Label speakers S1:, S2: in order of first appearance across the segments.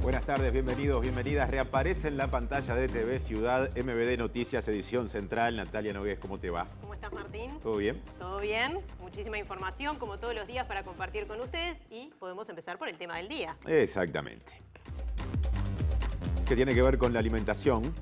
S1: Buenas tardes, bienvenidos, bienvenidas. Reaparece en la pantalla de TV Ciudad MBD Noticias, edición central. Natalia Nogués, ¿cómo te va?
S2: ¿Cómo estás, Martín?
S1: ¿Todo bien?
S2: Todo bien. Muchísima información, como todos los días, para compartir con ustedes. Y podemos empezar por el tema del día.
S1: Exactamente. Que tiene que ver con la alimentación.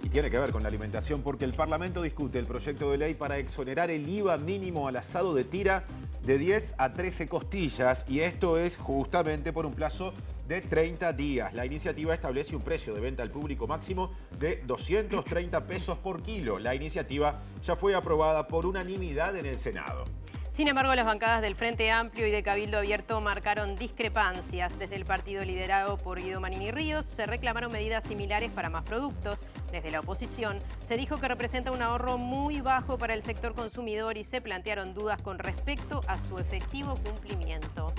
S1: Tiene que ver con la alimentación porque el Parlamento discute el proyecto de ley para exonerar el IVA mínimo al asado de tira de 10 a 13 costillas, y esto es justamente por un plazo de 30 días. La iniciativa establece un precio de venta al público máximo de 230 pesos por kilo. La iniciativa ya fue aprobada por unanimidad en el Senado.
S2: Sin embargo, las bancadas del Frente Amplio y de Cabildo Abierto marcaron discrepancias. Desde el partido liderado por Guido Manini Ríos se reclamaron medidas similares para más productos. Desde la oposición se dijo que representa un ahorro muy bajo para el sector consumidor y se plantearon dudas con respecto a su efectivo cumplimiento.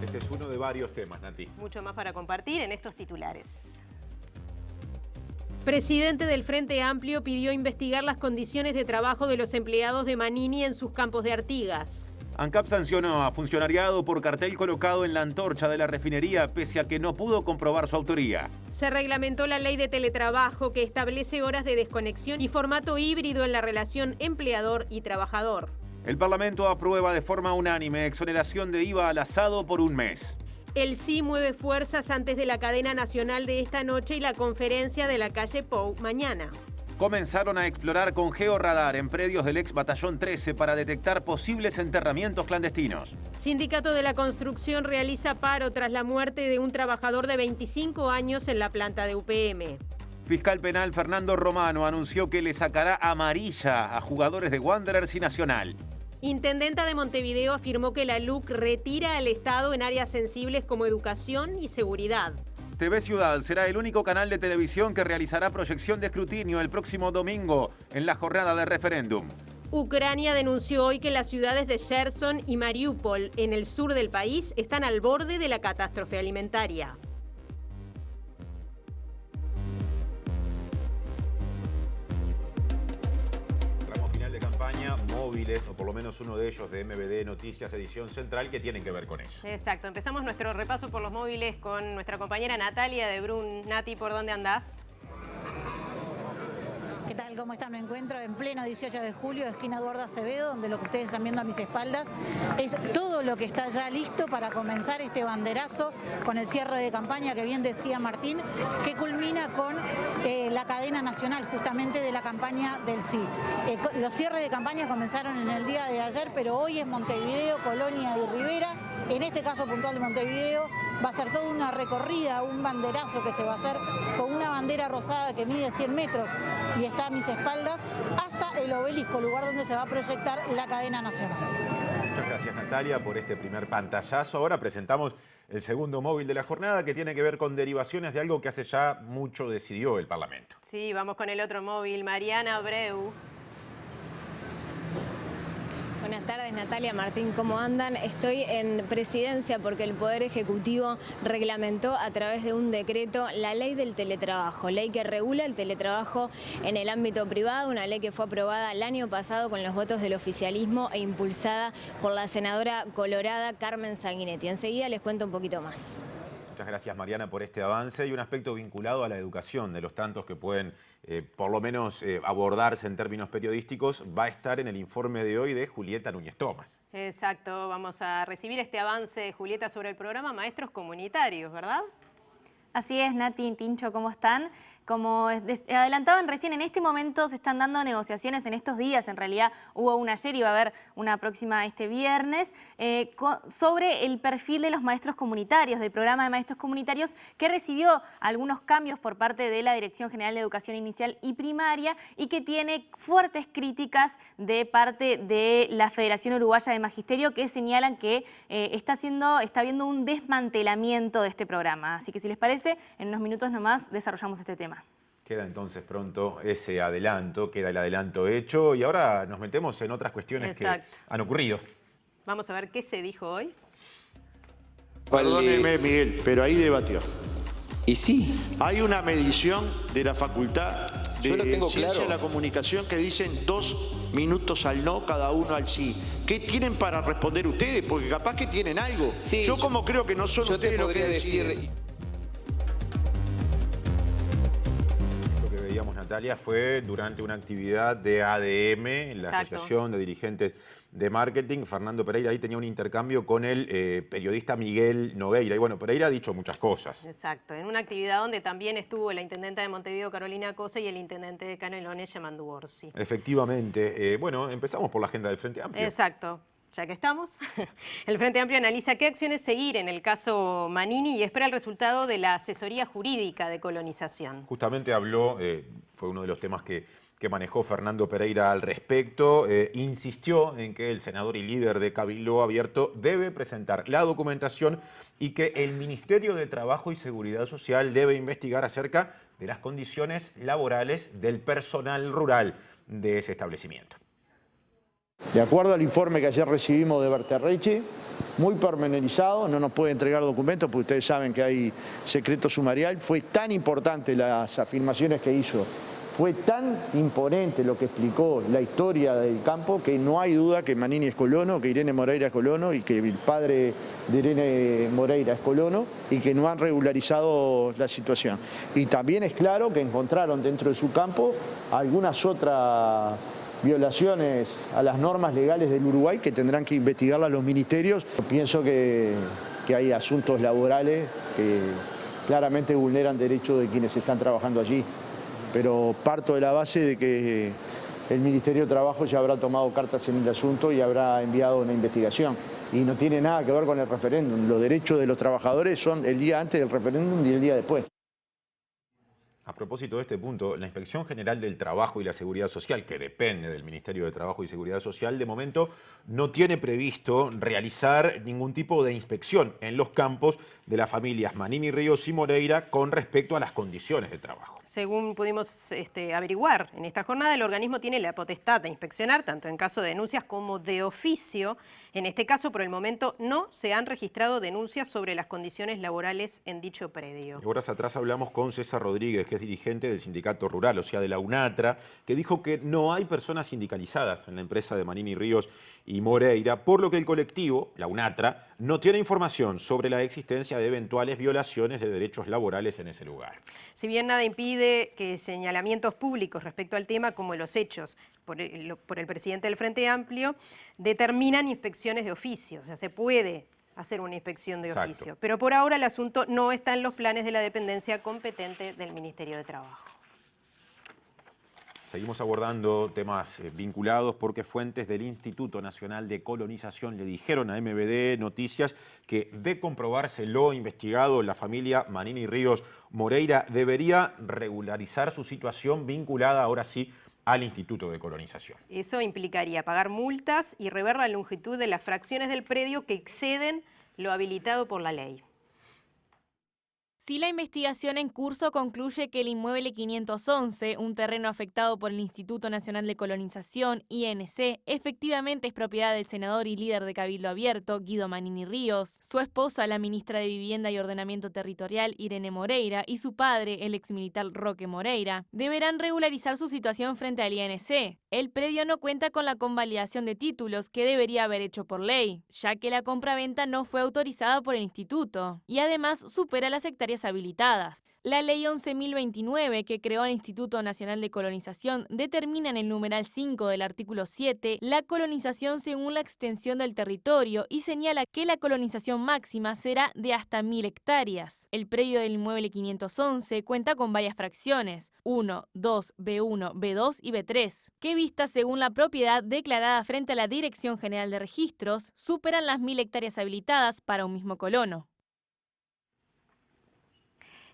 S1: Este es uno de varios temas, Nati.
S2: Mucho más para compartir en estos titulares.
S3: Presidente del Frente Amplio pidió investigar las condiciones de trabajo de los empleados de Manini en sus campos de Artigas.
S1: ANCAP sancionó a funcionariado por cartel colocado en la antorcha de la refinería, pese a que no pudo comprobar su autoría.
S3: Se reglamentó la ley de teletrabajo que establece horas de desconexión y formato híbrido en la relación empleador y trabajador.
S1: El Parlamento aprueba de forma unánime exoneración de IVA al asado por un mes.
S3: El sí mueve fuerzas antes de la cadena nacional de esta noche y la conferencia de la calle Pou mañana.
S1: Comenzaron a explorar con georradar en predios del ex Batallón 13 para detectar posibles enterramientos clandestinos.
S3: Sindicato de la Construcción realiza paro tras la muerte de un trabajador de 25 años en la planta de UPM.
S1: Fiscal penal Fernando Romano anunció que le sacará amarilla a jugadores de Wanderers y Nacional.
S3: Intendenta de Montevideo afirmó que la LUC retira al Estado en áreas sensibles como educación y seguridad.
S1: TV Ciudad será el único canal de televisión que realizará proyección de escrutinio el próximo domingo en la jornada de referéndum.
S3: Ucrania denunció hoy que las ciudades de Cherson y Mariupol, en el sur del país, están al borde de la catástrofe alimentaria.
S1: Campaña, móviles, o por lo menos uno de ellos de MBD Noticias, edición central, que tienen que ver con eso.
S2: Exacto, empezamos nuestro repaso por los móviles con nuestra compañera Natalia de Brun. Nati, ¿por dónde andás?
S4: ¿Qué tal? ¿Cómo están? Me encuentro en pleno 18 de julio, esquina Eduardo Acevedo, donde lo que ustedes están viendo a mis espaldas es todo lo que está ya listo para comenzar este banderazo con el cierre de campaña que bien decía Martín, que culmina con la cadena nacional justamente de la campaña del sí. Los cierres de campaña comenzaron en el día de ayer, pero hoy es Montevideo, Colonia y Rivera. En este caso puntual de Montevideo va a ser toda una recorrida, un banderazo que se va a hacer con una bandera rosada que mide 100 metros y está a mis espaldas, hasta el obelisco, lugar donde se va a proyectar la cadena nacional.
S1: Muchas gracias, Natalia, por este primer pantallazo. Ahora presentamos el segundo móvil de la jornada, que tiene que ver con derivaciones de algo que hace ya mucho decidió el Parlamento.
S2: Sí, vamos con el otro móvil. Mariana Abreu.
S5: Buenas tardes, Natalia, Martín, ¿cómo andan? Estoy en Presidencia porque el Poder Ejecutivo reglamentó a través de un decreto la ley del teletrabajo, ley que regula el teletrabajo en el ámbito privado, una ley que fue aprobada el año pasado con los votos del oficialismo e impulsada por la senadora colorada Carmen Sanguinetti. Enseguida les cuento un poquito más.
S1: Muchas gracias, Mariana, por este avance y un aspecto vinculado a la educación, de los tantos que pueden, por lo menos, abordarse en términos periodísticos, va a estar en el informe de hoy de Julieta Núñez Tomás.
S2: Exacto, vamos a recibir este avance de Julieta sobre el programa Maestros Comunitarios, ¿verdad?
S6: Así es, Nati, Tincho, ¿cómo están? Como adelantaban recién, en este momento se están dando negociaciones en estos días. En realidad hubo una ayer y va a haber una próxima este viernes sobre el perfil de los maestros comunitarios, del programa de maestros comunitarios, que recibió algunos cambios por parte de la Dirección General de Educación Inicial y Primaria y que tiene fuertes críticas de parte de la Federación Uruguaya de Magisterio, que señalan que está habiendo un desmantelamiento de este programa. Así que si les parece, en unos minutos nomás desarrollamos este tema.
S1: Queda entonces pronto ese adelanto, queda el adelanto hecho y ahora nos metemos en otras cuestiones. Exacto. Que han ocurrido.
S2: Vamos a ver qué se dijo hoy.
S7: Perdóneme, Miguel, pero ahí debatió.
S8: Y sí.
S7: Hay una medición de la Facultad de Ciencia de la Comunicación que dicen 2 minutos al no, cada uno al sí. ¿Qué tienen para responder ustedes? Porque capaz que tienen algo.
S8: Sí,
S7: yo como creo que no son ustedes los que deciden.
S1: Lo que veíamos, Natalia, fue durante una actividad de ADM, la Asociación de Dirigentes de Marketing. Fernando Pereira ahí tenía un intercambio con el periodista Miguel Nogueira. Y bueno, Pereira ha dicho muchas cosas.
S2: Exacto, en una actividad donde también estuvo la intendenta de Montevideo, Carolina Cose, y el intendente de Canelones, Yamandu Orsi.
S1: Efectivamente. Bueno, empezamos por la agenda del Frente Amplio.
S2: Exacto. Ya que estamos, el Frente Amplio analiza qué acciones seguir en el caso Manini y espera el resultado de la asesoría jurídica de colonización.
S1: Justamente habló, fue uno de los temas que manejó Fernando Pereira al respecto, insistió en que el senador y líder de Cabildo Abierto debe presentar la documentación y que el Ministerio de Trabajo y Seguridad Social debe investigar acerca de las condiciones laborales del personal rural de ese establecimiento.
S7: De acuerdo al informe que ayer recibimos de Berterreche, muy pormenorizado, no nos puede entregar documentos porque ustedes saben que hay secreto sumarial, fue tan importante las afirmaciones que hizo, fue tan imponente lo que explicó la historia del campo que no hay duda que Manini es colono, que Irene Moreira es colono y que el padre de Irene Moreira es colono y que no han regularizado la situación. Y también es claro que encontraron dentro de su campo algunas otras violaciones a las normas legales del Uruguay que tendrán que investigarlas los ministerios. Pienso que hay asuntos laborales que claramente vulneran derechos de quienes están trabajando allí, pero parto de la base de que el Ministerio de Trabajo ya habrá tomado cartas en el asunto y habrá enviado una investigación. Y no tiene nada que ver con el referéndum. Los derechos de los trabajadores son el día antes del referéndum y el día después.
S1: A propósito de este punto, la Inspección General del Trabajo y la Seguridad Social, que depende del Ministerio de Trabajo y Seguridad Social, de momento no tiene previsto realizar ningún tipo de inspección en los campos de las familias Manini Ríos y Moreira con respecto a las condiciones de trabajo.
S2: Según pudimos averiguar en esta jornada, el organismo tiene la potestad de inspeccionar tanto en caso de denuncias como de oficio. En este caso, por el momento, no se han registrado denuncias sobre las condiciones laborales en dicho predio.
S1: Horas atrás hablamos con César Rodríguez, que es dirigente del Sindicato Rural, o sea, de la UNATRA, que dijo que no hay personas sindicalizadas en la empresa de Manini Ríos y Moreira, por lo que el colectivo, la UNATRA, no tiene información sobre la existencia de eventuales violaciones de derechos laborales en ese lugar.
S2: Si bien nada impide que señalamientos públicos respecto al tema, como los hechos por el presidente del Frente Amplio, determinan inspecciones de oficio, o sea, se puede hacer una inspección de oficio. Pero por ahora el asunto no está en los planes de la dependencia competente del Ministerio de Trabajo.
S1: Seguimos abordando temas vinculados porque fuentes del Instituto Nacional de Colonización le dijeron a MBD Noticias que, de comprobarse lo investigado, la familia Manini Ríos Moreira debería regularizar su situación vinculada ahora sí al Instituto de Colonización.
S2: Eso implicaría pagar multas y rever la longitud de las fracciones del predio que exceden lo habilitado por la ley.
S6: Si la investigación en curso concluye que el inmueble 511, un terreno afectado por el Instituto Nacional de Colonización, INC, efectivamente es propiedad del senador y líder de Cabildo Abierto, Guido Manini Ríos, su esposa, la ministra de Vivienda y Ordenamiento Territorial, Irene Moreira, y su padre, el exmilitar Roque Moreira, deberán regularizar su situación frente al INC. El predio no cuenta con la convalidación de títulos que debería haber hecho por ley, ya que la compraventa no fue autorizada por el instituto, y además supera las hectáreas habilitadas. La ley 11.029, que creó el Instituto Nacional de Colonización, determina en el numeral 5 del artículo 7 la colonización según la extensión del territorio y señala que la colonización máxima será de hasta 1.000 hectáreas. El predio del inmueble 511 cuenta con varias fracciones, 1, 2, B1, B2 y B3, que vistas según la propiedad declarada frente a la Dirección General de Registros, superan las 1.000 hectáreas habilitadas para un mismo colono.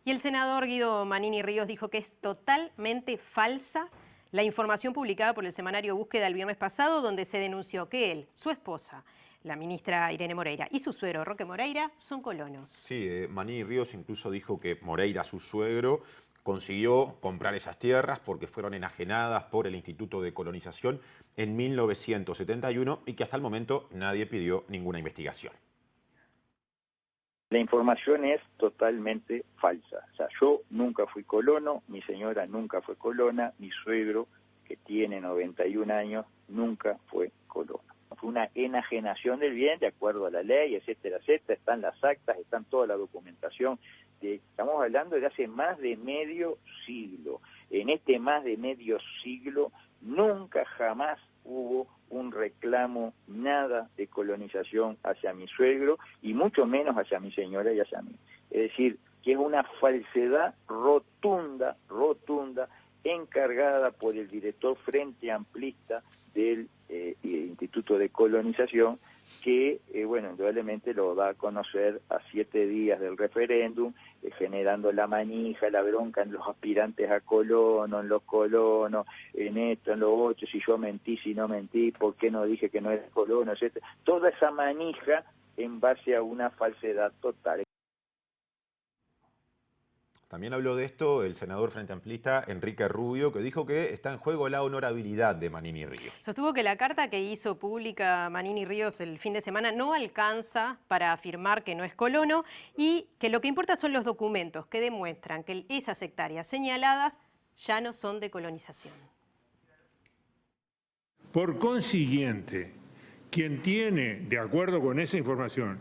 S2: Y el senador Guido Manini Ríos dijo que es totalmente falsa la información publicada por el semanario Búsqueda el viernes pasado, donde se denunció que él, su esposa, la ministra Irene Moreira, y su suegro Roque Moreira son colonos. Sí,
S1: Manini Ríos incluso dijo que Moreira, su suegro, consiguió comprar esas tierras porque fueron enajenadas por el Instituto de Colonización en 1971 y que hasta el momento nadie pidió ninguna investigación.
S8: La información es totalmente falsa. O sea, yo nunca fui colono, mi señora nunca fue colona, mi suegro, que tiene 91 años, nunca fue colono. Fue una enajenación del bien de acuerdo a la ley, etcétera, etcétera. Están las actas, están toda la documentación. Estamos hablando de hace más de medio siglo. En este más de medio siglo nunca jamás hubo un reclamo, nada de colonización hacia mi suegro y mucho menos hacia mi señora y hacia mí. Es decir, que es una falsedad rotunda, encargada por el director Frente Amplista del Instituto de Colonización, que, bueno, indudablemente lo da a conocer a 7 días del referéndum, generando la manija, la bronca en los aspirantes a colono, en los colonos, en esto, en lo otro, si yo mentí, si no mentí, por qué no dije que no era colono, etcétera. Toda esa manija en base a una falsedad total.
S1: También habló de esto el senador frente amplista Enrique Rubio, que dijo que está en juego la honorabilidad de Manini Ríos.
S2: Sostuvo que la carta que hizo pública Manini Ríos el fin de semana no alcanza para afirmar que no es colono y que lo que importa son los documentos que demuestran que esas hectáreas señaladas ya no son de colonización.
S9: Por consiguiente, quien tiene, de acuerdo con esa información,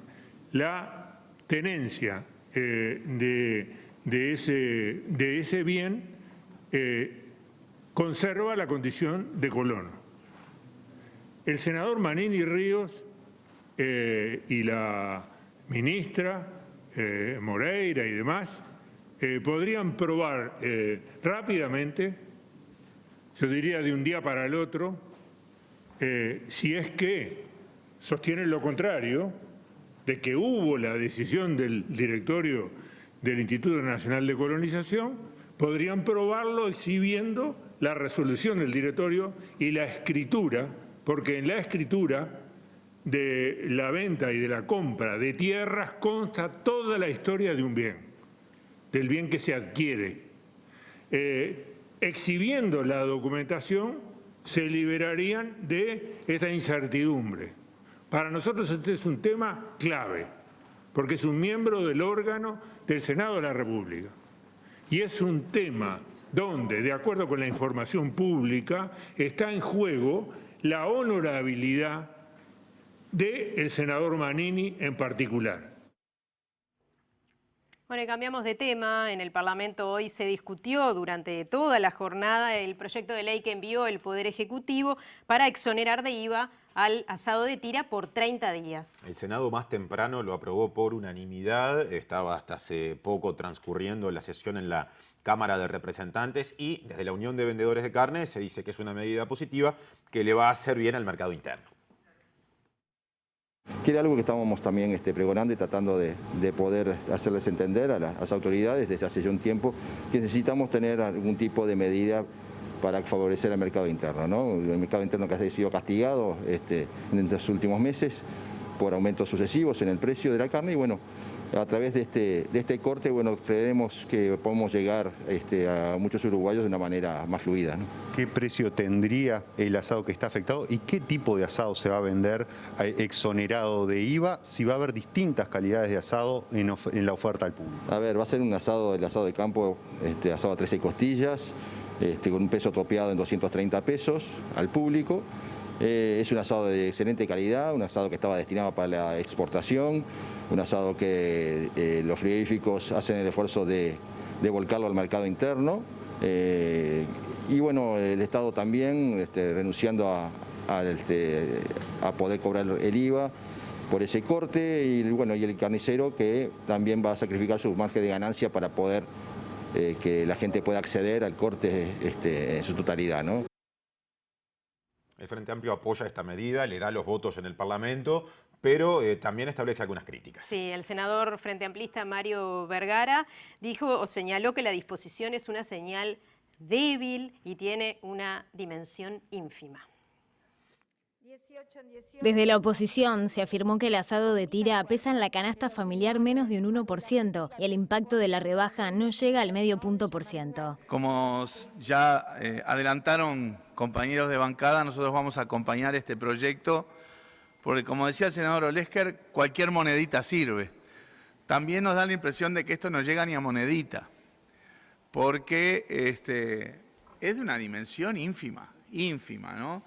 S9: la tenencia de ese bien, conserva la condición de colono. El senador Manini Ríos y la ministra Moreira y demás podrían probar rápidamente, yo diría de un día para el otro, si es que sostienen lo contrario, de que hubo la decisión del directorio del Instituto Nacional de Colonización, podrían probarlo exhibiendo la resolución del directorio y la escritura, porque en la escritura de la venta y de la compra de tierras consta toda la historia de un bien, del bien que se adquiere. Exhibiendo la documentación, se liberarían de esta incertidumbre. Para nosotros este es un tema clave, porque es un miembro del órgano del Senado de la República. Y es un tema donde, de acuerdo con la información pública, está en juego la honorabilidad del senador Manini en particular.
S2: Bueno, y cambiamos de tema. En el Parlamento hoy se discutió durante toda la jornada el proyecto de ley que envió el Poder Ejecutivo para exonerar de IVA al asado de tira por 30 días.
S1: El Senado más temprano lo aprobó por unanimidad, estaba hasta hace poco transcurriendo la sesión en la Cámara de Representantes y desde la Unión de Vendedores de Carne se dice que es una medida positiva que le va a hacer bien al mercado interno.
S10: Que era algo que estábamos también pregonando y tratando de poder hacerles entender a las autoridades desde hace ya un tiempo que necesitamos tener algún tipo de medida para favorecer al mercado interno, ¿no? El mercado interno que ha sido castigado en los últimos meses por aumentos sucesivos en el precio de la carne y bueno, a través de este corte, bueno, creemos que podemos llegar a muchos uruguayos de una manera más fluida, ¿no?
S11: ¿Qué precio tendría el asado que está afectado y qué tipo de asado se va a vender exonerado de IVA si va a haber distintas calidades de asado en la oferta al público?
S10: A ver, va a ser un asado, el asado de campo, asado a 13 costillas, con un peso topeado en 230 pesos al público. Es un asado de excelente calidad, un asado que estaba destinado para la exportación, un asado que los frigoríficos hacen el esfuerzo de volcarlo al mercado interno. Y bueno, el Estado también renunciando a poder cobrar el IVA por ese corte y bueno, y el carnicero que también va a sacrificar su margen de ganancia para poder que la gente pueda acceder al corte en su totalidad, ¿no?
S1: El Frente Amplio apoya esta medida, le da los votos en el Parlamento, pero también establece algunas críticas.
S2: Sí, el senador frente amplista Mario Vergara dijo o señaló que la disposición es una señal débil y tiene una dimensión ínfima.
S5: Desde la oposición se afirmó que el asado de tira pesa en la canasta familiar menos de un 1% y el impacto de la rebaja no llega al medio punto por ciento.
S12: Como ya adelantaron compañeros de bancada, nosotros vamos a acompañar este proyecto porque, como decía el senador Olesker, cualquier monedita sirve. también nos da la impresión de que esto no llega ni a monedita, porque es de una dimensión ínfima, ¿no?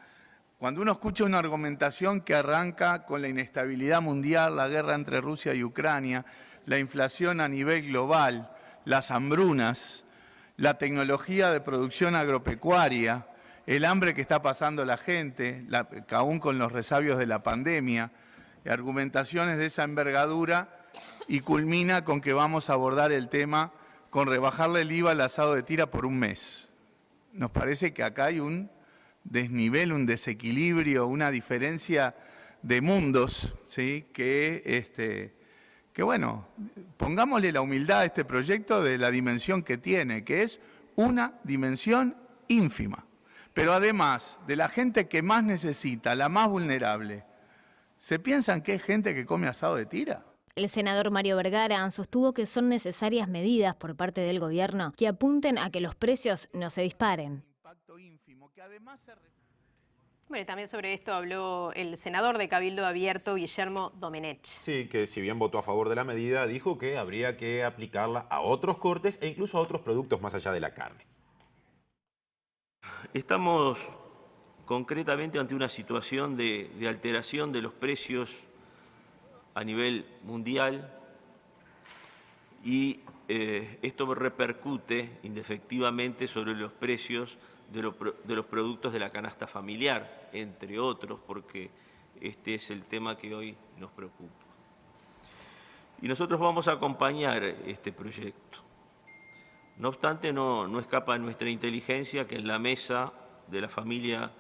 S12: Cuando uno escucha una argumentación que arranca con la inestabilidad mundial, la guerra entre Rusia y Ucrania, la inflación a nivel global, las hambrunas, la tecnología de producción agropecuaria, el hambre que está pasando la gente, aún con los resabios de la pandemia, argumentaciones de esa envergadura, y culmina con que vamos a abordar el tema con rebajarle el IVA al asado de tira por un mes. Nos parece que acá hay un desnivel, un desequilibrio, una diferencia de mundos, ¿sí? Que bueno, pongámosle la humildad a este proyecto de la dimensión que tiene, que es una dimensión ínfima. Pero además, de la gente que más necesita, la más vulnerable, ¿se piensan que es gente que come asado de tira?
S5: El senador Mario Vergara sostuvo que son necesarias medidas por parte del gobierno que apunten a que los precios no se disparen.
S2: Bueno, también sobre esto habló el senador de Cabildo Abierto, Guillermo Domenech.
S1: Sí, que si bien votó a favor de la medida, dijo que habría que aplicarla a otros cortes e incluso a otros productos más allá de la carne.
S13: Estamos concretamente ante una situación de alteración de los precios a nivel mundial y esto repercute indefectivamente sobre los precios de los productos de la canasta familiar, entre otros, porque este es el tema que hoy nos preocupa. Y nosotros vamos a acompañar este proyecto. No obstante, no escapa a nuestra inteligencia que en la mesa de la familia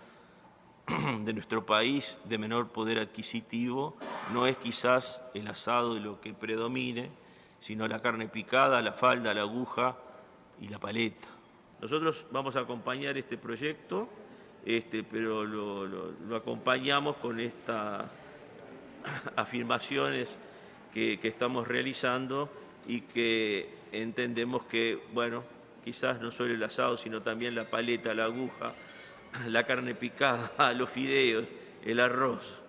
S13: de nuestro país de menor poder adquisitivo no es quizás el asado lo que predomine, sino la carne picada, la falda, la aguja y la paleta. Nosotros vamos a acompañar este proyecto, pero lo acompañamos con estas afirmaciones que estamos realizando y que entendemos que, bueno, quizás no solo el asado, sino también la paleta, la aguja, la carne picada, los fideos, el arroz,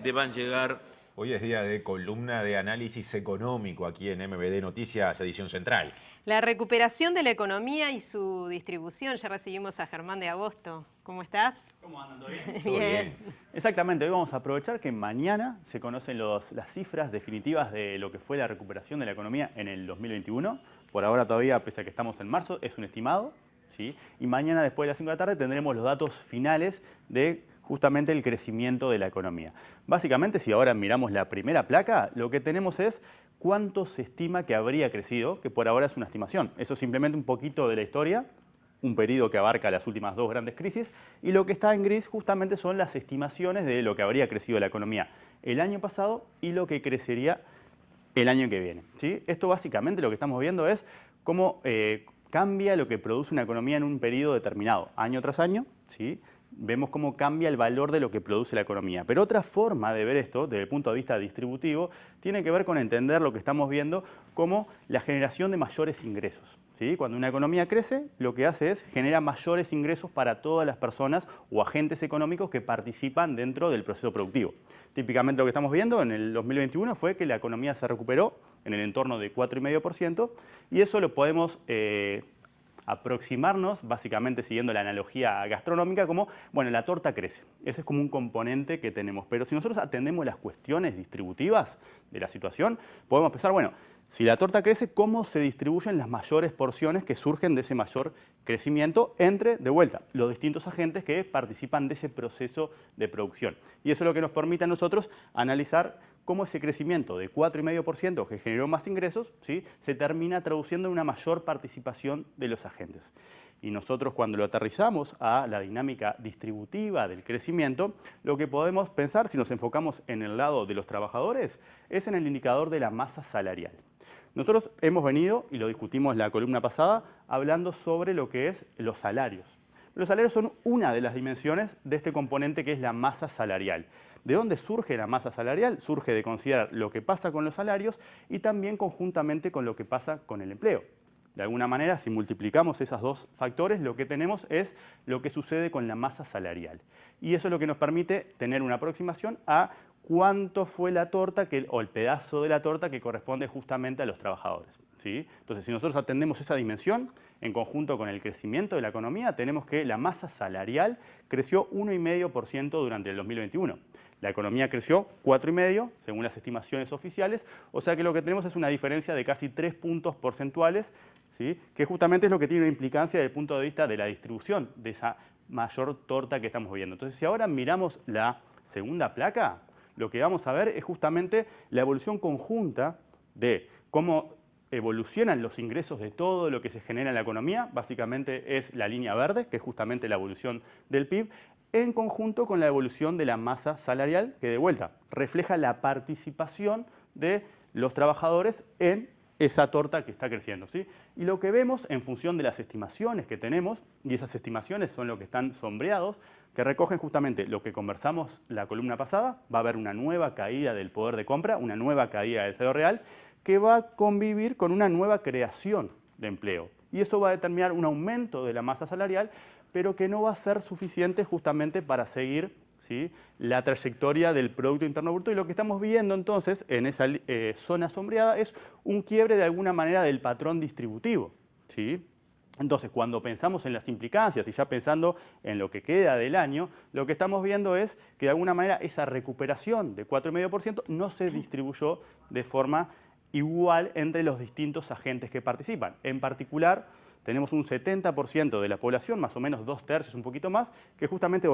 S13: deban llegar.
S1: Hoy es día de columna de análisis económico aquí en MBD Noticias, edición central.
S2: La recuperación de la economía y su distribución. Ya recibimos a Germán de Agosto. ¿Cómo estás?
S14: ¿Cómo andan? ¿Todo bien?
S2: Bien.
S14: Exactamente, hoy vamos a aprovechar que mañana se conocen las cifras definitivas de lo que fue la recuperación de la economía en el 2021. Por ahora todavía, pese a que estamos en marzo, es un estimado, ¿sí? Y mañana, después de las 5 de la tarde, tendremos los datos finales de justamente el crecimiento de la economía. Básicamente, si ahora miramos la primera placa, lo que tenemos es cuánto se estima que habría crecido, que por ahora es una estimación. Eso es simplemente un poquito de la historia, un periodo que abarca las últimas dos grandes crisis, y lo que está en gris justamente son las estimaciones de lo que habría crecido la economía el año pasado y lo que crecería el año que viene, ¿sí? Esto básicamente lo que estamos viendo es cómo cambia lo que produce una economía en un periodo determinado, año tras año, ¿sí? Vemos cómo cambia el valor de lo que produce la economía. Pero otra forma de ver esto, desde el punto de vista distributivo, tiene que ver con entender lo que estamos viendo como la generación de mayores ingresos, ¿sí? Cuando una economía crece, lo que hace es genera mayores ingresos para todas las personas o agentes económicos que participan dentro del proceso productivo. Típicamente lo que estamos viendo en el 2021 fue que la economía se recuperó en el entorno de 4,5% y eso lo podemos aproximarnos, básicamente siguiendo la analogía gastronómica, como, bueno, la torta crece. Ese es como un componente que tenemos. Pero si nosotros atendemos las cuestiones distributivas de la situación, podemos pensar, bueno, si la torta crece, ¿cómo se distribuyen las mayores porciones que surgen de ese mayor crecimiento entre, de vuelta, los distintos agentes que participan de ese proceso de producción? Y eso es lo que nos permite a nosotros analizar cómo ese crecimiento de 4,5% que generó más ingresos, ¿sí?, se termina traduciendo en una mayor participación de los agentes. Y nosotros, cuando lo aterrizamos a la dinámica distributiva del crecimiento, lo que podemos pensar, si nos enfocamos en el lado de los trabajadores, es en el indicador de la masa salarial. Nosotros hemos venido, y lo discutimos la columna pasada, hablando sobre lo que es los salarios. Los salarios son una de las dimensiones de este componente que es la masa salarial. ¿De dónde surge la masa salarial? Surge de considerar lo que pasa con los salarios y también conjuntamente con lo que pasa con el empleo. De alguna manera, si multiplicamos esos dos factores, lo que tenemos es lo que sucede con la masa salarial. Y eso es lo que nos permite tener una aproximación a cuánto fue la torta o el pedazo de la torta que corresponde justamente a los trabajadores, ¿sí? Entonces, si nosotros atendemos esa dimensión, en conjunto con el crecimiento de la economía, tenemos que la masa salarial creció 1,5% durante el 2021. La economía creció 4,5%, según las estimaciones oficiales, o sea que lo que tenemos es una diferencia de casi 3 puntos porcentuales, ¿sí? Que justamente es lo que tiene una implicancia desde el punto de vista de la distribución de esa mayor torta que estamos viendo. Entonces, si ahora miramos la segunda placa, lo que vamos a ver es justamente la evolución conjunta de cómo evolucionan los ingresos de todo lo que se genera en la economía, básicamente es la línea verde, que es justamente la evolución del PIB, en conjunto con la evolución de la masa salarial, que de vuelta refleja la participación de los trabajadores en esa torta que está creciendo, ¿sí? Y lo que vemos en función de las estimaciones que tenemos, y esas estimaciones son lo que están sombreados, que recogen justamente lo que conversamos la columna pasada, va a haber una nueva caída del poder de compra, una nueva caída del salario real, que va a convivir con una nueva creación de empleo. Y eso va a determinar un aumento de la masa salarial, pero que no va a ser suficiente justamente para seguir, ¿sí?, la trayectoria del Producto Interno Bruto. Y lo que estamos viendo entonces en esa zona sombreada es un quiebre de alguna manera del patrón distributivo, ¿sí? Entonces, cuando pensamos en las implicancias y ya pensando en lo que queda del año, lo que estamos viendo es que de alguna manera esa recuperación de 4,5% no se distribuyó de forma igual entre los distintos agentes que participan. En particular, tenemos un 70% de la población, más o menos 2/3, un poquito más, que justamente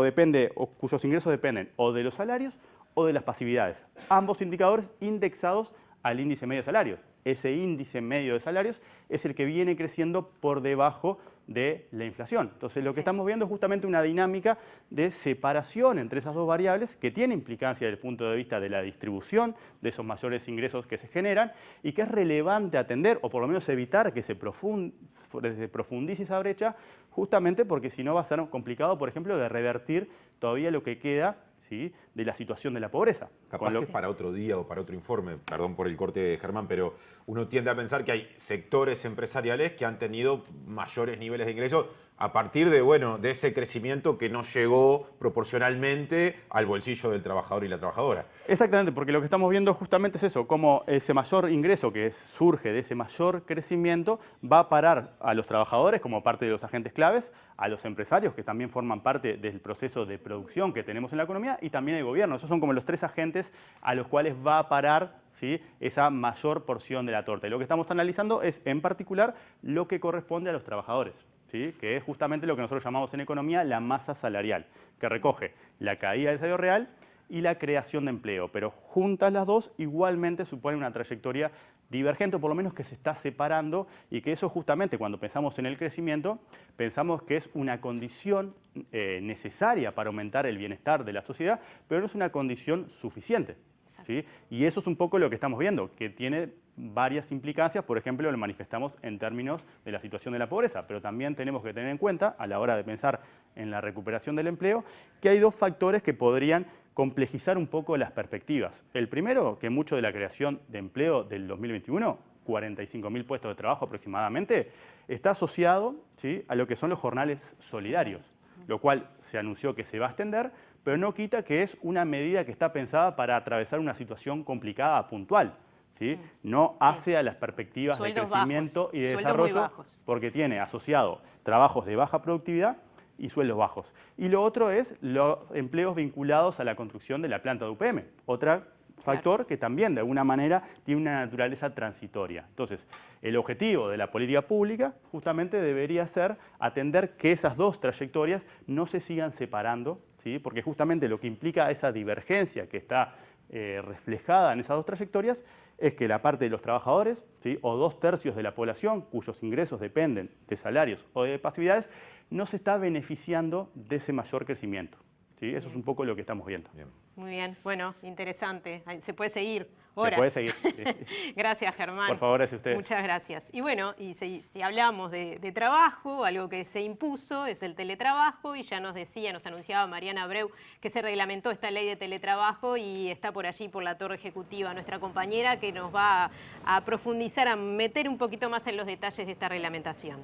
S14: cuyos ingresos dependen o de los salarios o de las pasividades. Ambos indicadores indexados al índice medio de salarios. Ese índice medio de salarios es el que viene creciendo por debajo de la inflación. Entonces, lo que estamos viendo es justamente una dinámica de separación entre esas dos variables que tiene implicancia desde el punto de vista de la distribución de esos mayores ingresos que se generan y que es relevante atender, o por lo menos evitar que se profundice esa brecha, justamente porque si no va a ser complicado, por ejemplo, de revertir todavía lo que queda, ¿sí?, de la situación de la pobreza.
S1: Capaz que es para otro día o para otro informe, perdón por el corte, Germán, pero uno tiende a pensar que hay sectores empresariales que han tenido mayores niveles de ingresos a partir de ese crecimiento que no llegó proporcionalmente al bolsillo del trabajador y la trabajadora.
S14: Exactamente, porque lo que estamos viendo justamente es eso, cómo ese mayor ingreso que surge de ese mayor crecimiento va a parar a los trabajadores como parte de los agentes claves, a los empresarios que también forman parte del proceso de producción que tenemos en la economía y también el gobierno. Esos son como los tres agentes a los cuales va a parar, ¿sí?, esa mayor porción de la torta. Y lo que estamos analizando es en particular lo que corresponde a los trabajadores, ¿sí?, que es justamente lo que nosotros llamamos en economía la masa salarial, que recoge la caída del salario real y la creación de empleo, pero juntas las dos igualmente supone una trayectoria divergente, o por lo menos que se está separando, y que eso justamente cuando pensamos en el crecimiento, pensamos que es una condición necesaria para aumentar el bienestar de la sociedad, pero no es una condición suficiente, ¿sí? Y eso es un poco lo que estamos viendo, que tiene varias implicancias. Por ejemplo, lo manifestamos en términos de la situación de la pobreza, pero también tenemos que tener en cuenta, a la hora de pensar en la recuperación del empleo, que hay dos factores que podrían complejizar un poco las perspectivas. El primero, que mucho de la creación de empleo del 2021, 45.000 puestos de trabajo aproximadamente, está asociado, ¿sí?, a lo que son los jornales solidarios, lo cual se anunció que se va a extender, pero no quita que es una medida que está pensada para atravesar una situación complicada puntual, ¿sí? No hace a las perspectivas de crecimiento y de desarrollo, porque tiene asociado trabajos de baja productividad y sueldos bajos. Y lo otro es los empleos vinculados a la construcción de la planta de UPM, otro factor que también de alguna manera tiene una naturaleza transitoria. Entonces, el objetivo de la política pública justamente debería ser atender que esas dos trayectorias no se sigan separando, ¿sí?, porque justamente lo que implica esa divergencia que está reflejada en esas dos trayectorias es que la parte de los trabajadores, ¿sí?, o 2/3 de la población cuyos ingresos dependen de salarios o de pasividades, no se está beneficiando de ese mayor crecimiento, ¿sí? Eso es un poco lo que estamos viendo.
S2: Muy bien, bueno, interesante. Se puede seguir horas.
S14: Se puede seguir.
S2: Gracias, Germán.
S14: Por favor, gracias a ustedes.
S2: Muchas gracias. Y bueno, y si hablamos de trabajo, algo que se impuso es el teletrabajo, y ya nos anunciaba Mariana Abreu que se reglamentó esta ley de teletrabajo, y está por allí, por la torre ejecutiva, nuestra compañera que nos va a profundizar, a meter un poquito más en los detalles de esta reglamentación.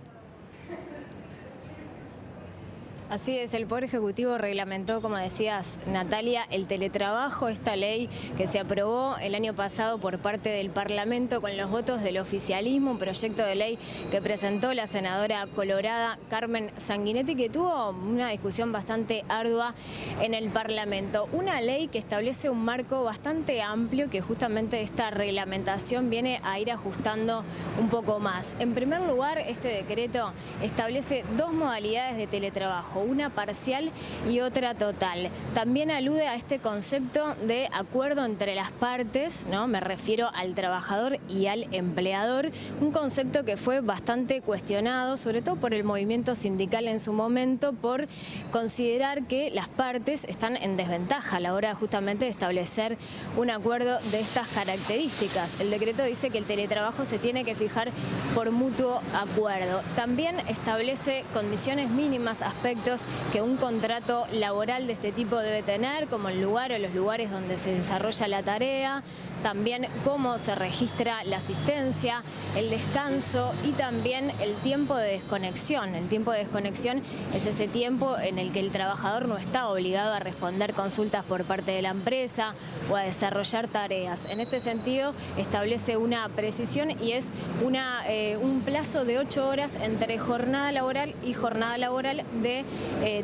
S5: Así es, el Poder Ejecutivo reglamentó, como decías, Natalia, el teletrabajo, esta ley que se aprobó el año pasado por parte del Parlamento con los votos del oficialismo, un proyecto de ley que presentó la senadora colorada Carmen Sanguinetti, que tuvo una discusión bastante ardua en el Parlamento. Una ley que establece un marco bastante amplio que justamente esta reglamentación viene a ir ajustando un poco más. En primer lugar, este decreto establece dos modalidades de teletrabajo, una parcial y otra total. También alude a este concepto de acuerdo entre las partes, ¿no? Me refiero al trabajador y al empleador, un concepto que fue bastante cuestionado, sobre todo por el movimiento sindical en su momento, por considerar que las partes están en desventaja a la hora justamente de establecer un acuerdo de estas características. El decreto dice que el teletrabajo se tiene que fijar por mutuo acuerdo. También establece condiciones mínimas, aspectos que un contrato laboral de este tipo debe tener, como el lugar o los lugares donde se desarrolla la tarea, también cómo se registra la asistencia, el descanso y también el tiempo de desconexión. El tiempo de desconexión es ese tiempo en el que el trabajador no está obligado a responder consultas por parte de la empresa o a desarrollar tareas. En este sentido, establece una precisión y es un plazo de 8 horas entre jornada laboral y jornada laboral de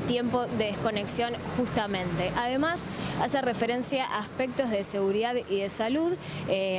S5: tiempo de desconexión justamente. Además, hace referencia a aspectos de seguridad y de salud.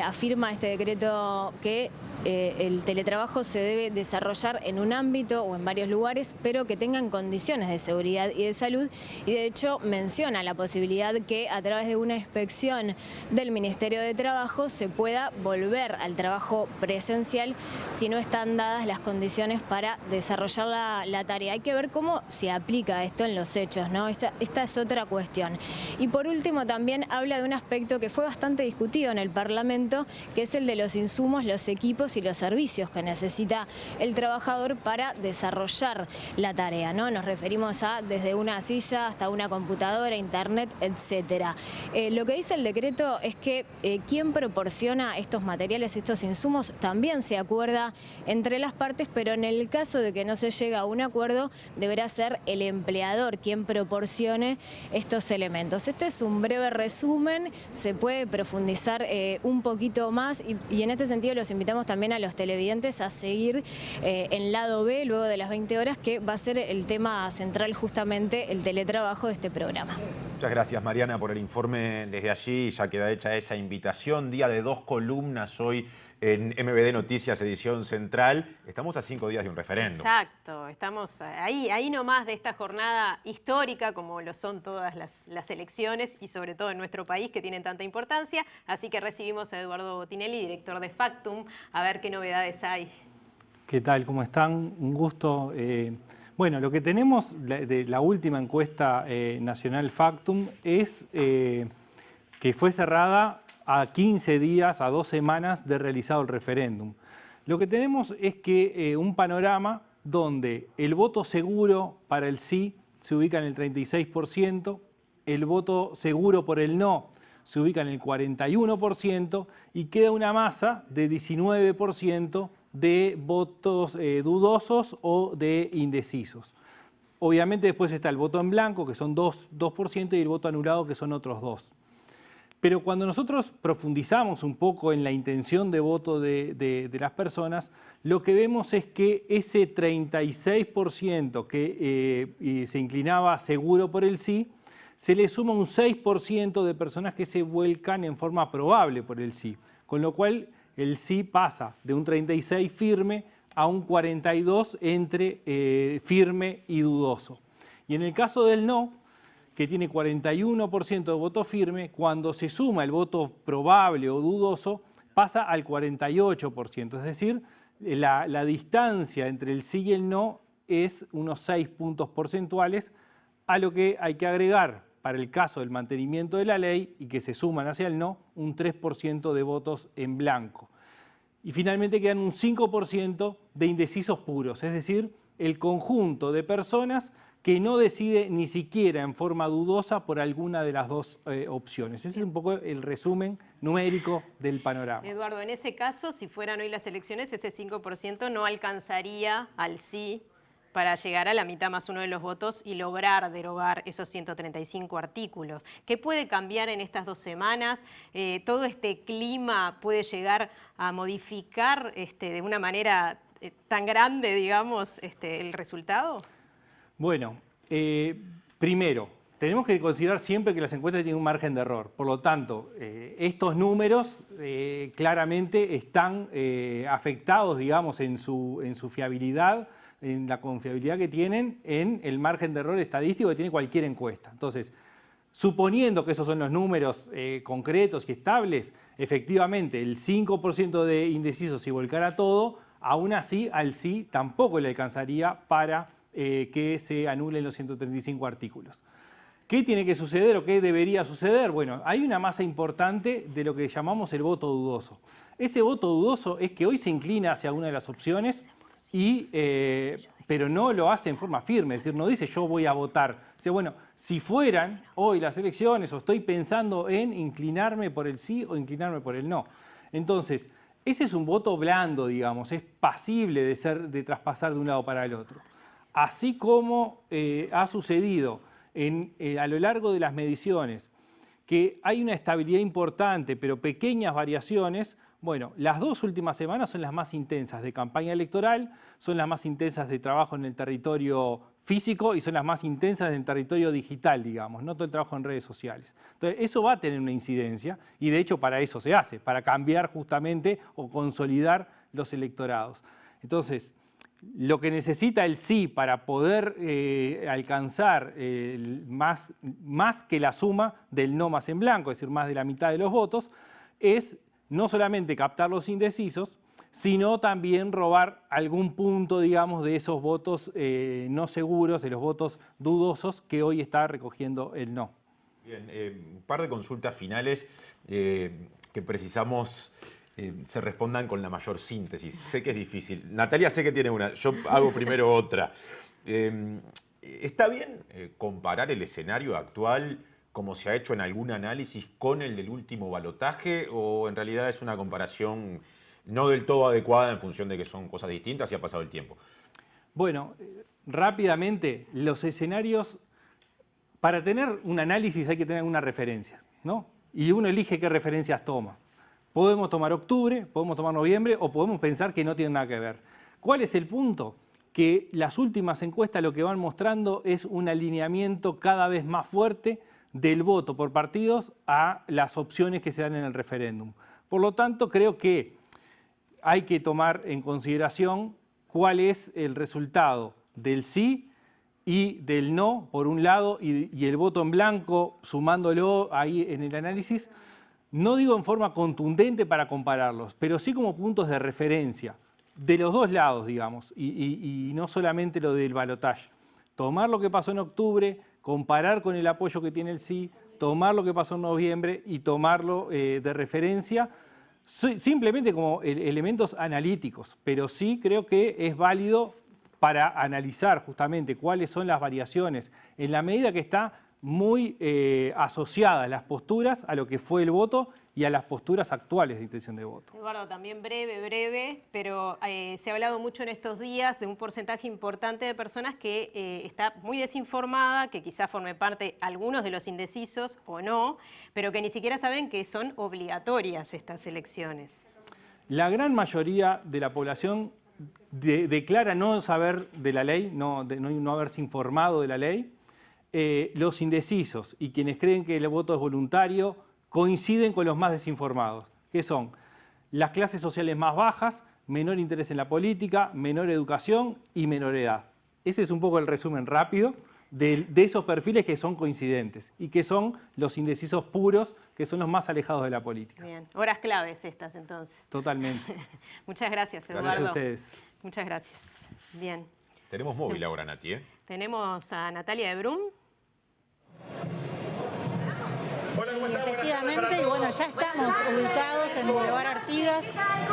S5: Afirma este decreto que el teletrabajo se debe desarrollar en un ámbito o en varios lugares, pero que tengan condiciones de seguridad y de salud, y de hecho menciona la posibilidad que a través de una inspección del Ministerio de Trabajo se pueda volver al trabajo presencial si no están dadas las condiciones para desarrollar la tarea. Hay que ver cómo se aplica esto en los hechos, ¿no? Esta es otra cuestión. Y por último también habla de un aspecto que fue bastante discutido en el Parlamento, que es el de los insumos, los equipos y los servicios que necesita el trabajador para desarrollar la tarea, ¿no? Nos referimos a desde una silla hasta una computadora, internet, etcétera. Lo que dice el decreto es que quien proporciona estos materiales, estos insumos, también se acuerda entre las partes, pero en el caso de que no se llegue a un acuerdo, deberá ser el empleador quien proporcione estos elementos. Este es un breve resumen, se puede profundizar un poquito más y en este sentido los invitamos también a los televidentes a seguir en Lado B luego de las 20 horas, que va a ser el tema central justamente el teletrabajo de este programa.
S1: Muchas gracias, Mariana, por el informe desde allí. Ya queda hecha esa invitación. Día de 2 columnas hoy en MBD Noticias, edición central. Estamos a 5 días de un referéndum.
S2: Exacto, estamos ahí nomás de esta jornada histórica, como lo son todas las elecciones y sobre todo en nuestro país, que tienen tanta importancia. Así que recibimos a Eduardo Botinelli, director de Factum, a ver qué novedades hay.
S15: ¿Qué tal? ¿Cómo están? Un gusto. Bueno, lo que tenemos de la última encuesta nacional Factum es que fue cerrada a 15 días, a 2 semanas de realizado el referéndum. Lo que tenemos es que un panorama donde el voto seguro para el sí se ubica en el 36%, el voto seguro por el no se ubica en el 41% y queda una masa de 19% de votos dudosos o de indecisos. Obviamente después está el voto en blanco, que son 2%, y el voto anulado, que son otros 2%. Pero cuando nosotros profundizamos un poco en la intención de voto de las personas, lo que vemos es que ese 36% que se inclinaba seguro por el sí, se le suma un 6% de personas que se vuelcan en forma probable por el sí, con lo cual el sí pasa de un 36 firme a un 42 entre firme y dudoso. Y en el caso del no, que tiene 41% de voto firme, cuando se suma el voto probable o dudoso, pasa al 48%. Es decir, la distancia entre el sí y el no es unos 6 puntos porcentuales, a lo que hay que agregar, para el caso del mantenimiento de la ley y que se suman hacia el no, un 3% de votos en blanco. Y finalmente quedan un 5% de indecisos puros, es decir, el conjunto de personas que no decide ni siquiera en forma dudosa por alguna de las dos opciones. Ese es un poco el resumen numérico del panorama.
S2: Eduardo, en ese caso, si fueran hoy las elecciones, ese 5% no alcanzaría al sí para llegar a la mitad más uno de los votos y lograr derogar esos 135 artículos. ¿Qué puede cambiar en estas 2 semanas? ¿Todo este clima puede llegar a modificar de una manera tan grande, digamos, el resultado?
S15: Bueno, primero, tenemos que considerar siempre que las encuestas tienen un margen de error. Por lo tanto, estos números claramente están afectados, digamos, en su fiabilidad, en la confiabilidad que tienen en el margen de error estadístico que tiene cualquier encuesta. Entonces, suponiendo que esos son los números concretos y estables, efectivamente el 5% de indecisos si volcara todo, aún así al sí tampoco le alcanzaría para que se anulen los 135 artículos. ¿Qué tiene que suceder o qué debería suceder? Bueno, hay una masa importante de lo que llamamos el voto dudoso. Ese voto dudoso es que hoy se inclina hacia una de las opciones, pero no lo hace en forma firme, es decir, no dice yo voy a votar. Dice, bueno, si fueran hoy las elecciones o estoy pensando en inclinarme por el sí o inclinarme por el no. Entonces, ese es un voto blando, digamos, es pasible de traspasar de un lado para el otro. Así como ha sucedido a lo largo de las mediciones, que hay una estabilidad importante, pero pequeñas variaciones. Bueno, las 2 últimas semanas son las más intensas de campaña electoral, son las más intensas de trabajo en el territorio físico y son las más intensas en el territorio digital, digamos, no todo el trabajo en redes sociales. Entonces, eso va a tener una incidencia y de hecho para eso se hace, para cambiar justamente o consolidar los electorados. Entonces, lo que necesita el sí para poder alcanzar más que la suma del no más en blanco, es decir, más de la mitad de los votos, es no solamente captar los indecisos, sino también robar algún punto, digamos, de esos votos no seguros, de los votos dudosos que hoy está recogiendo el no.
S1: Bien, un par de consultas finales que precisamos se respondan con la mayor síntesis. Sé que es difícil. Natalia, sé que tiene una. Yo hago primero otra. ¿Está bien comparar el escenario actual, como se ha hecho en algún análisis, con el del último balotaje? ¿O en realidad es una comparación no del todo adecuada en función de que son cosas distintas y ha pasado el tiempo?
S15: Bueno, rápidamente, los escenarios, para tener un análisis hay que tener algunas referencias, ¿no? Y uno elige qué referencias toma. Podemos tomar octubre, podemos tomar noviembre o podemos pensar que no tienen nada que ver. ¿Cuál es el punto? Que las últimas encuestas lo que van mostrando es un alineamiento cada vez más fuerte del voto por partidos a las opciones que se dan en el referéndum. Por lo tanto, creo que hay que tomar en consideración cuál es el resultado del sí y del no, por un lado, y el voto en blanco, sumándolo ahí en el análisis. No digo en forma contundente para compararlos, pero sí como puntos de referencia, de los dos lados, digamos, y no solamente lo del balotaje. Tomar lo que pasó en octubre, comparar con el apoyo que tiene el sí, tomar lo que pasó en noviembre y tomarlo de referencia, simplemente como elementos analíticos, pero sí creo que es válido para analizar justamente cuáles son las variaciones, en la medida que está muy asociadas las posturas a lo que fue el voto y a las posturas actuales de intención de voto.
S2: Eduardo, también breve, pero se ha hablado mucho en estos días de un porcentaje importante de personas que está muy desinformada, que quizás forme parte algunos de los indecisos o no, pero que ni siquiera saben que son obligatorias estas elecciones.
S15: La gran mayoría de la población declara no saber de la ley, no haberse informado de la ley. Los indecisos y quienes creen que el voto es voluntario coinciden con los más desinformados, que son las clases sociales más bajas, menor interés en la política, menor educación y menor edad. Ese es un poco el resumen rápido de esos perfiles que son coincidentes y que son los indecisos puros, que son los más alejados de la política.
S2: Bien, horas claves estas entonces.
S15: Totalmente.
S2: Muchas gracias, Eduardo.
S15: Gracias a ustedes.
S2: Muchas gracias. Bien.
S1: Tenemos móvil ahora, Nati,
S2: Tenemos a Natalia de Brum.
S16: Hola,
S4: efectivamente, y bueno, ya estamos ubicados en Boulevard Artigas,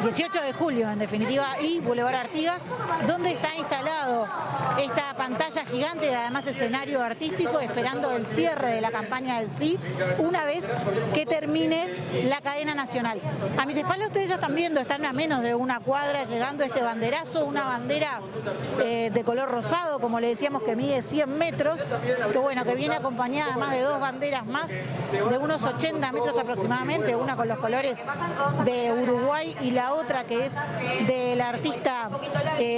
S4: 18 de julio en definitiva, y Boulevard Artigas, donde está instalado esta pantalla gigante y además escenario artístico, esperando el cierre de la campaña del sí, una vez que termine la cadena nacional. A mis espaldas ustedes ya están viendo, están a menos de una cuadra llegando este banderazo, una bandera de color rosado, como le decíamos, que mide 100 metros, que bueno, que viene acompañada además de dos banderas más de unos 80 metros aproximadamente, una con los colores de Uruguay y la otra que es del artista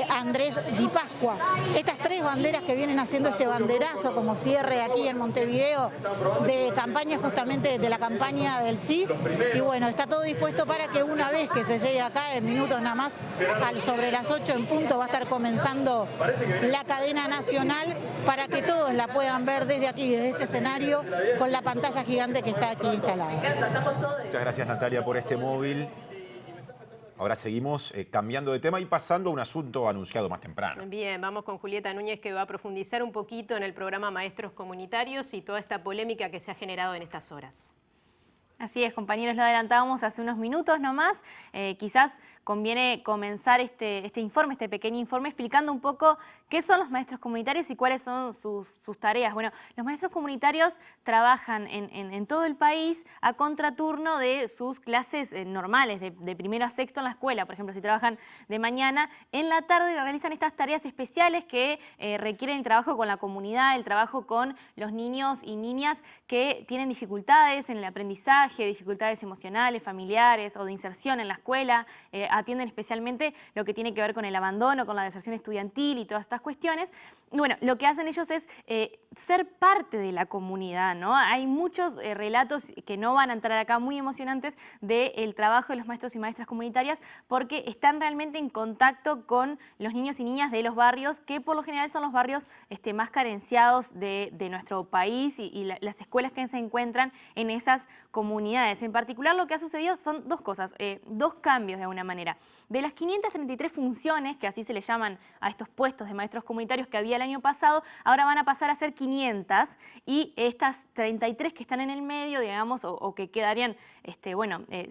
S4: Andrés Di Pascua. Estas tres banderas que vienen haciendo este banderazo como cierre aquí en Montevideo de campaña, justamente de la campaña del sí, y bueno, está todo dispuesto para que una vez que se llegue acá, en minutos nada más, sobre las 8 en punto, va a estar comenzando la cadena nacional para que todos la puedan ver desde aquí, desde este escenario, con la pantalla gigante que está aquí instalada.
S1: Muchas gracias, Natalia, por este móvil. Ahora seguimos cambiando de tema y pasando a un asunto anunciado más temprano.
S2: Bien, vamos con Julieta Núñez, que va a profundizar un poquito en el programa Maestros Comunitarios y toda esta polémica que se ha generado en estas horas.
S6: Así es, compañeros, lo adelantábamos hace unos minutos nomás. Quizás conviene comenzar este informe, este pequeño informe, explicando un poco qué son los maestros comunitarios y cuáles son sus tareas. Bueno, los maestros comunitarios trabajan en todo el país a contraturno de sus clases normales, de primero a sexto en la escuela. Por ejemplo, si trabajan de mañana, en la tarde realizan estas tareas especiales que requieren el trabajo con la comunidad, el trabajo con los niños y niñas que tienen dificultades en el aprendizaje, dificultades emocionales, familiares o de inserción en la escuela. Atienden especialmente lo que tiene que ver con el abandono, con la deserción estudiantil y todas estas cuestiones. Y bueno, lo que hacen ellos es ser parte de la comunidad, ¿no? Hay muchos relatos que no van a entrar acá, muy emocionantes, del trabajo de los maestros y maestras comunitarias, porque están realmente en contacto con los niños y niñas de los barrios, que por lo general son los barrios más carenciados de nuestro país y las escuelas que se encuentran en esas comunidades. En particular, lo que ha sucedido son dos cosas, dos cambios de alguna manera. De las 533 funciones, que así se le llaman a estos puestos de maestros comunitarios que había el año pasado, ahora van a pasar a ser 500, y estas 33 que están en el medio, digamos, o que quedarían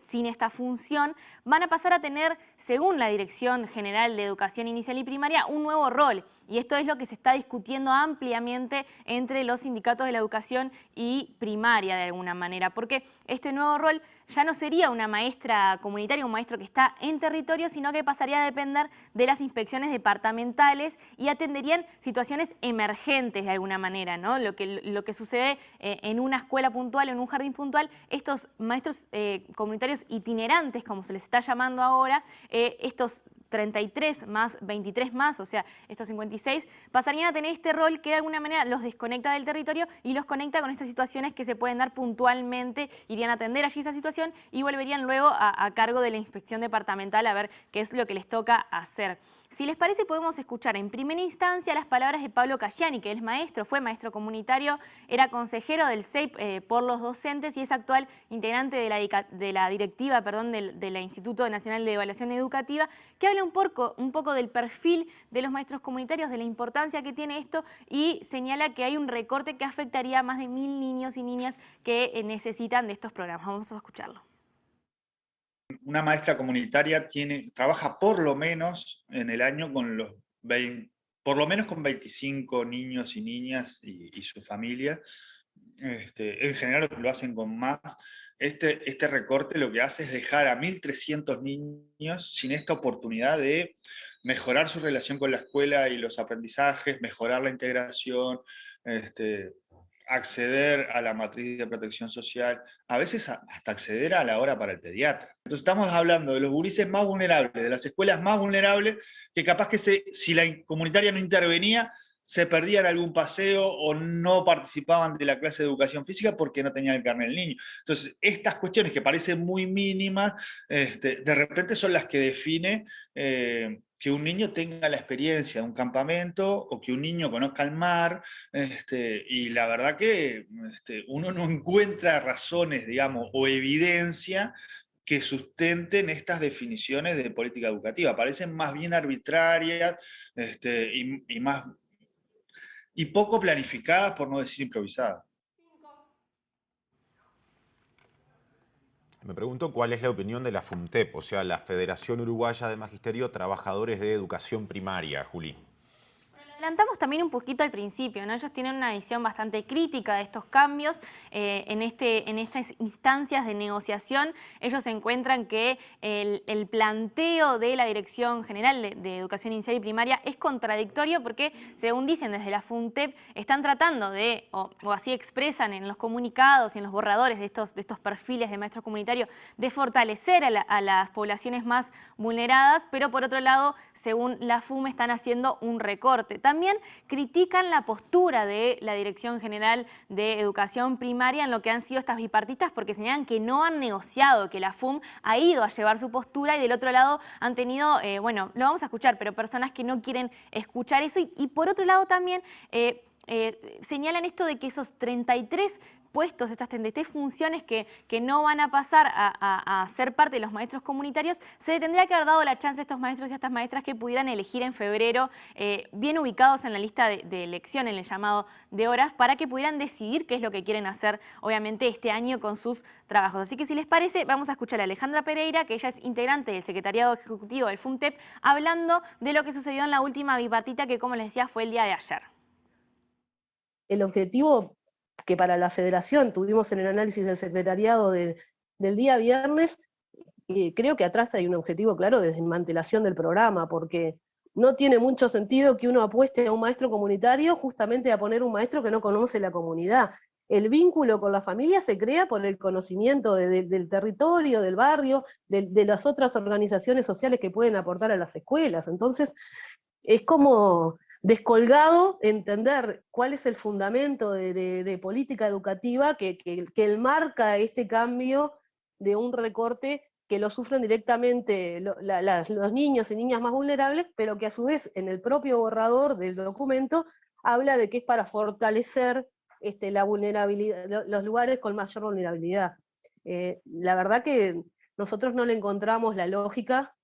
S6: sin esta función, van a pasar a tener, según la Dirección General de Educación Inicial y Primaria, un nuevo rol. Y esto es lo que se está discutiendo ampliamente entre los sindicatos de la educación y primaria, de alguna manera, porque este nuevo rol ya no sería una maestra comunitaria, un maestro que está en territorio, sino que pasaría a depender de las inspecciones departamentales y atenderían situaciones emergentes de alguna manera, ¿no? Lo que sucede en una escuela puntual, en un jardín puntual, estos maestros comunitarios itinerantes, como se les está llamando ahora, estos 33 más 23 más, o sea, estos 56, pasarían a tener este rol que de alguna manera los desconecta del territorio y los conecta con estas situaciones que se pueden dar puntualmente, irían a atender allí esa situación y volverían luego a cargo de la inspección departamental a ver qué es lo que les toca hacer. Si les parece, podemos escuchar en primera instancia las palabras de Pablo Cayani, que es maestro, fue maestro comunitario, era consejero del CEIP por los docentes y es actual integrante de la directiva del Instituto Nacional de Evaluación Educativa, que habla un poco del perfil de los maestros comunitarios, de la importancia que tiene esto, y señala que hay un recorte que afectaría a más de 1000 niños y niñas que necesitan de estos programas. Vamos a escucharlo.
S16: Una maestra comunitaria trabaja por lo menos en el año con por lo menos con 25 niños y niñas y su familia. En general lo hacen con más. Este recorte lo que hace es dejar a 1.300 niños sin esta oportunidad de mejorar su relación con la escuela y los aprendizajes, mejorar la integración, acceder a la matriz de protección social, a veces hasta acceder a la hora para el pediatra. Entonces estamos hablando de los gurises más vulnerables, de las escuelas más vulnerables, que capaz que si la comunitaria no intervenía, se perdían algún paseo o no participaban de la clase de educación física porque no tenían el carnet del niño. Entonces, estas cuestiones que parecen muy mínimas, de repente son las que define que un niño tenga la experiencia de un campamento o que un niño conozca el mar, y la verdad que uno no encuentra razones, digamos, o evidencia que sustenten estas definiciones de política educativa. Parecen más bien arbitrarias y poco planificadas, por no decir improvisadas.
S1: Me pregunto cuál es la opinión de la FUMTEP, o sea, la Federación Uruguaya de Magisterio Trabajadores de Educación Primaria, Juli.
S6: Adelantamos también un poquito al principio, ¿no? Ellos tienen una visión bastante crítica de estos cambios. En estas instancias de negociación, ellos encuentran que el planteo de la Dirección General de Educación Inicial y Primaria es contradictorio porque, según dicen desde la FUMTEP, están tratando de, o así expresan en los comunicados y en los borradores de estos perfiles de maestros comunitarios, de fortalecer a las poblaciones más vulneradas, pero por otro lado, según la FUM, están haciendo un recorte. También critican la postura de la Dirección General de Educación Primaria en lo que han sido estas bipartitas porque señalan que no han negociado, que la FUM ha ido a llevar su postura y del otro lado han tenido, bueno, lo vamos a escuchar, pero personas que no quieren escuchar eso y por otro lado también señalan esto de que esos 33 puestos, estas 33 funciones que no van a pasar a ser parte de los maestros comunitarios, se le tendría que haber dado la chance a estos maestros y a estas maestras que pudieran elegir en febrero, bien ubicados en la lista de elección, en el llamado de horas, para que pudieran decidir qué es lo que quieren hacer, obviamente, este año con sus trabajos. Así que si les parece, vamos a escuchar a Alejandra Pereira, que ella es integrante del Secretariado Ejecutivo del FUMTEP, hablando de lo que sucedió en la última bipartita, que como les decía, fue el día de ayer.
S17: El objetivo que para la Federación tuvimos en el análisis del secretariado del día viernes, creo que atrás hay un objetivo claro de desmantelación del programa, porque no tiene mucho sentido que uno apueste a un maestro comunitario justamente a poner un maestro que no conoce la comunidad. El vínculo con la familia se crea por el conocimiento del territorio, del barrio, de las otras organizaciones sociales que pueden aportar a las escuelas. Entonces, es como descolgado entender cuál es el fundamento de política educativa que marca este cambio de un recorte que lo sufren directamente los niños y niñas más vulnerables, pero que a su vez en el propio borrador del documento habla de que es para fortalecer la vulnerabilidad, los lugares con mayor vulnerabilidad. La verdad que nosotros no le encontramos la lógica,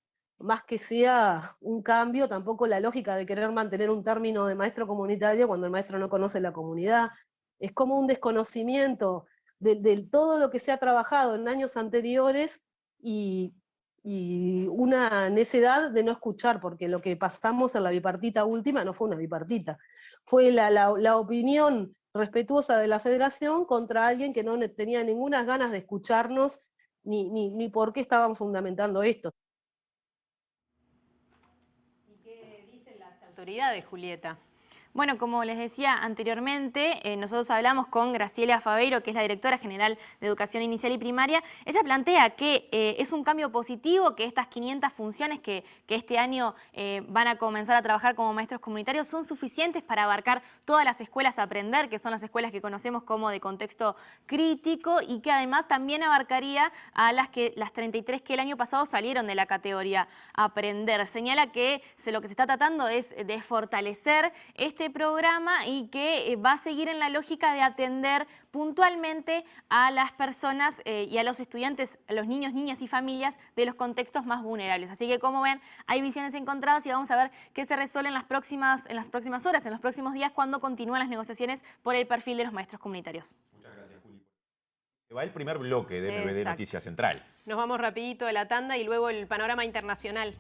S17: más que sea un cambio, tampoco la lógica de querer mantener un término de maestro comunitario cuando el maestro no conoce la comunidad. Es como un desconocimiento de todo lo que se ha trabajado en años anteriores y una necedad de no escuchar, porque lo que pasamos en la bipartita última no fue una bipartita, fue la opinión respetuosa de la Federación contra alguien que no tenía ninguna ganas de escucharnos ni por qué estaban fundamentando esto.
S2: Autoridades, Julieta.
S6: Bueno, como les decía anteriormente, nosotros hablamos con Graciela Faveiro, que es la directora general de Educación Inicial y Primaria. Ella plantea que es un cambio positivo, que estas 500 funciones que este año van a comenzar a trabajar como maestros comunitarios son suficientes para abarcar todas las escuelas a aprender, que son las escuelas que conocemos como de contexto crítico y que además también abarcaría a las 33 que el año pasado salieron de la categoría aprender. Señala que lo que se está tratando es de fortalecer este programa y que va a seguir en la lógica de atender puntualmente a las personas y a los estudiantes, a los niños, niñas y familias de los contextos más vulnerables. Así que, como ven, hay visiones encontradas y vamos a ver qué se resuelve en las próximas horas, en los próximos días, cuando continúan las negociaciones por el perfil de los maestros comunitarios.
S1: Muchas gracias, Juli. Se va el primer bloque de MBD Noticias Central.
S2: Nos vamos rapidito de la tanda y luego el panorama internacional.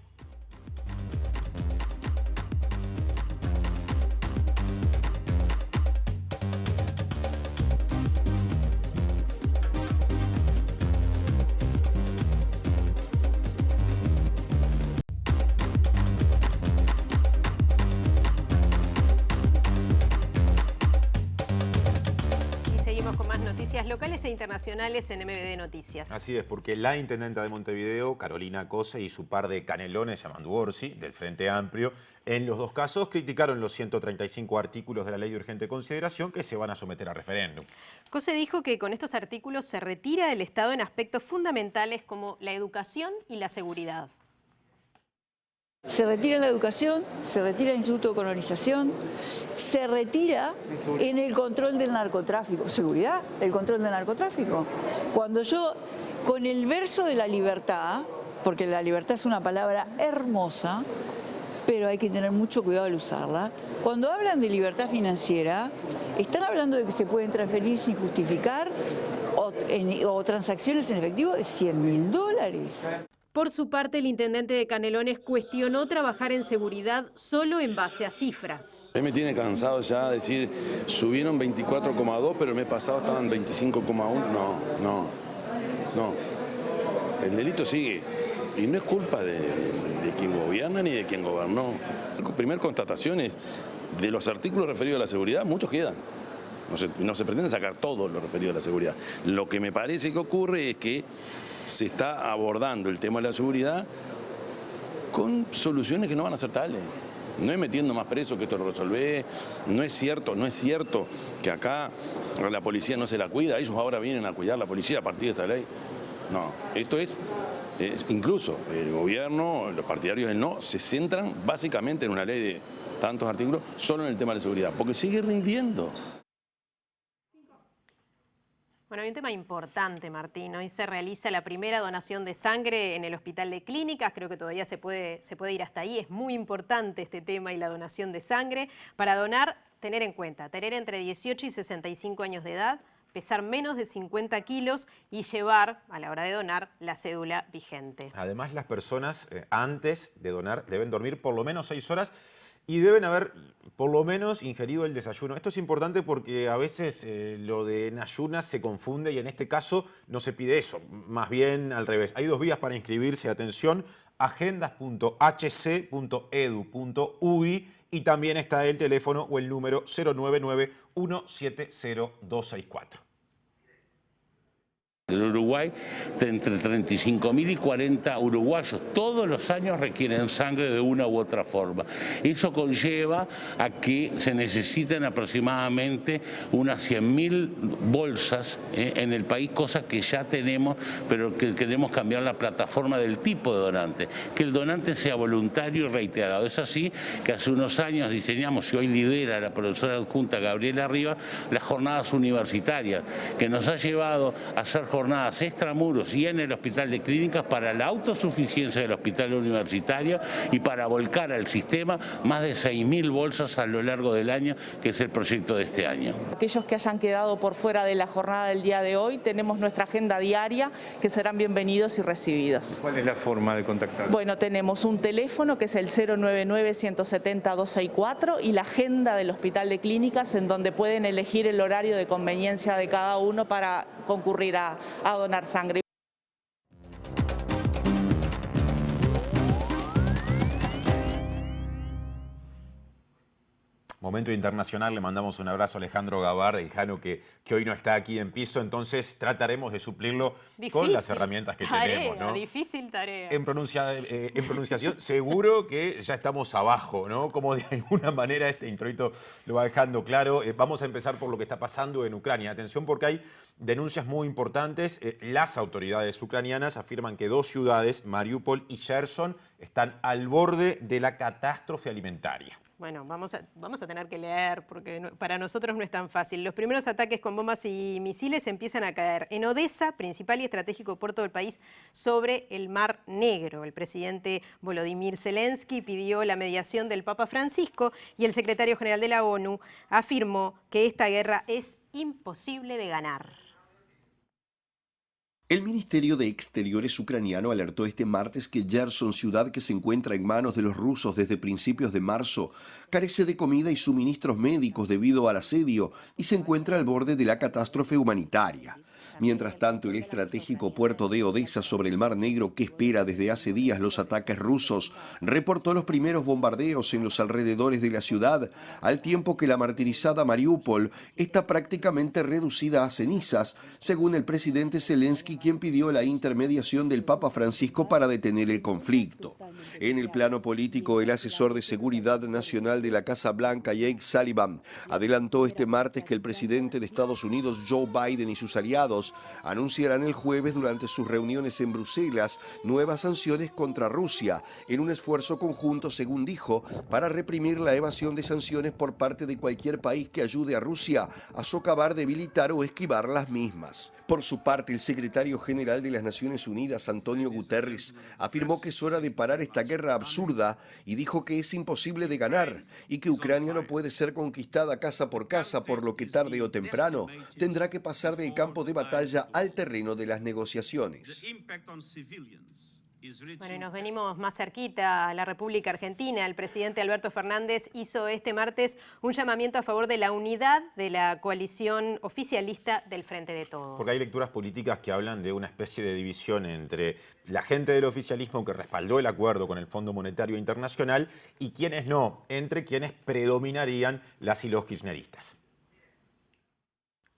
S2: Noticias locales e internacionales en MBD Noticias.
S1: Así es, porque la intendenta de Montevideo, Carolina Cose, y su par de canelones, Yamandu Orsi, del Frente Amplio, en los dos casos criticaron los 135 artículos de la Ley de Urgente Consideración que se van a someter a referéndum.
S2: Cose dijo que con estos artículos se retira del Estado en aspectos fundamentales como la educación y la seguridad.
S18: Se retira la educación, se retira el Instituto de Colonización, se retira en el control del narcotráfico. Seguridad, el control del narcotráfico. Cuando yo, con el verso de la libertad, porque la libertad es una palabra hermosa, pero hay que tener mucho cuidado al usarla. Cuando hablan de libertad financiera, están hablando de que se pueden transferir sin justificar o o transacciones en efectivo de $100.000.
S3: Por su parte, el intendente de Canelones cuestionó trabajar en seguridad solo en base a cifras.
S19: A mí me tiene cansado ya decir, subieron 24,2, pero el mes pasado estaban 25,1. No. El delito sigue. Y no es culpa de quien gobierna ni de quien gobernó. La primera constatación es, de los artículos referidos a la seguridad, muchos quedan. No se pretende sacar todo lo referido a la seguridad. Lo que me parece que ocurre es que se está abordando el tema de la seguridad con soluciones que no van a ser tales. No es metiendo más presos que esto lo resolvé. No es cierto que acá a la policía no se la cuida. Ellos ahora vienen a cuidar la policía a partir de esta ley. No, esto es incluso el gobierno, los partidarios del no, se centran básicamente en una ley de tantos artículos solo en el tema de la seguridad, porque sigue rindiendo.
S2: Bueno, hay un tema importante, Martín. Hoy se realiza la primera donación de sangre en el Hospital de Clínicas. Creo que todavía se puede ir hasta ahí. Es muy importante este tema y la donación de sangre. Para donar, tener en cuenta, tener entre 18 y 65 años de edad, pesar menos de 50 kilos y llevar, a la hora de donar, la cédula vigente.
S1: Además, las personas antes de donar deben dormir por lo menos 6 horas y deben haber por lo menos ingerido el desayuno. Esto es importante porque a veces lo de en ayunas se confunde y en este caso no se pide eso, más bien al revés. Hay 2 vías para inscribirse, atención, agendas.hc.edu.uy y también está el teléfono o el número 099-170-264.
S20: En Uruguay, entre 35.000 y 40 uruguayos todos los años requieren sangre de una u otra forma. Eso conlleva a que se necesiten aproximadamente unas 100.000 bolsas en el país, cosa que ya tenemos, pero que queremos cambiar la plataforma del tipo de donante, que el donante sea voluntario y reiterado. Es así que hace unos años diseñamos, y hoy lidera la profesora adjunta Gabriela Rivas, las jornadas universitarias, que nos ha llevado a hacer jornadas extramuros y en el Hospital de Clínicas para la autosuficiencia del hospital universitario y para volcar al sistema más de 6.000 bolsas a lo largo del año, que es el proyecto de este año.
S21: Aquellos que hayan quedado por fuera de la jornada del día de hoy, tenemos nuestra agenda diaria que serán bienvenidos y recibidos.
S22: ¿Cuál es la forma de contactar?
S21: Bueno, tenemos un teléfono que es el 099-170-264 y la agenda del Hospital de Clínicas en donde pueden elegir el horario de conveniencia de cada uno para concurrir a donar sangre.
S1: Momento internacional, le mandamos un abrazo a Alejandro Gabar, el Jano que hoy no está aquí en piso, entonces trataremos de suplirlo con las herramientas que tenemos, ¿no?
S2: Difícil tarea.
S1: En pronunciación seguro que ya estamos abajo, ¿no? Como de alguna manera este introito lo va dejando claro. Vamos a empezar por lo que está pasando en Ucrania. Atención porque hay denuncias muy importantes. Las autoridades ucranianas afirman que 2 ciudades, Mariupol y Cherson, están al borde de la catástrofe alimentaria.
S2: Bueno, vamos a tener que leer porque para nosotros no es tan fácil. Los primeros ataques con bombas y misiles empiezan a caer en Odessa, principal y estratégico puerto del país, sobre el Mar Negro. El presidente Volodymyr Zelensky pidió la mediación del Papa Francisco y el secretario general de la ONU afirmó que esta guerra es imposible de ganar.
S23: El Ministerio de Exteriores ucraniano alertó este martes que Cherson, ciudad que se encuentra en manos de los rusos desde principios de marzo, carece de comida y suministros médicos debido al asedio y se encuentra al borde de la catástrofe humanitaria. Mientras tanto, el estratégico puerto de Odessa sobre el Mar Negro, que espera desde hace días los ataques rusos, reportó los primeros bombardeos en los alrededores de la ciudad, al tiempo que la martirizada Mariupol está prácticamente reducida a cenizas, según el presidente Zelensky, quien pidió la intermediación del Papa Francisco para detener el conflicto. En el plano político, el asesor de Seguridad Nacional de la Casa Blanca, Jake Sullivan, adelantó este martes que el presidente de Estados Unidos, Joe Biden, y sus aliados anunciarán el jueves durante sus reuniones en Bruselas nuevas sanciones contra Rusia, en un esfuerzo conjunto, según dijo, para reprimir la evasión de sanciones por parte de cualquier país que ayude a Rusia a socavar, debilitar o esquivar las mismas. Por su parte, el secretario general de las Naciones Unidas, Antonio Guterres, afirmó que es hora de parar esta guerra absurda y dijo que es imposible de ganar y que Ucrania no puede ser conquistada casa por casa, por lo que tarde o temprano tendrá que pasar del campo de batalla al terreno de las negociaciones.
S2: Bueno, y nos venimos más cerquita a la República Argentina. El presidente Alberto Fernández hizo este martes un llamamiento a favor de la unidad de la coalición oficialista del Frente de Todos.
S1: Porque hay lecturas políticas que hablan de una especie de división entre la gente del oficialismo que respaldó el acuerdo con el Fondo Monetario Internacional y quienes no, entre quienes predominarían las y los kirchneristas.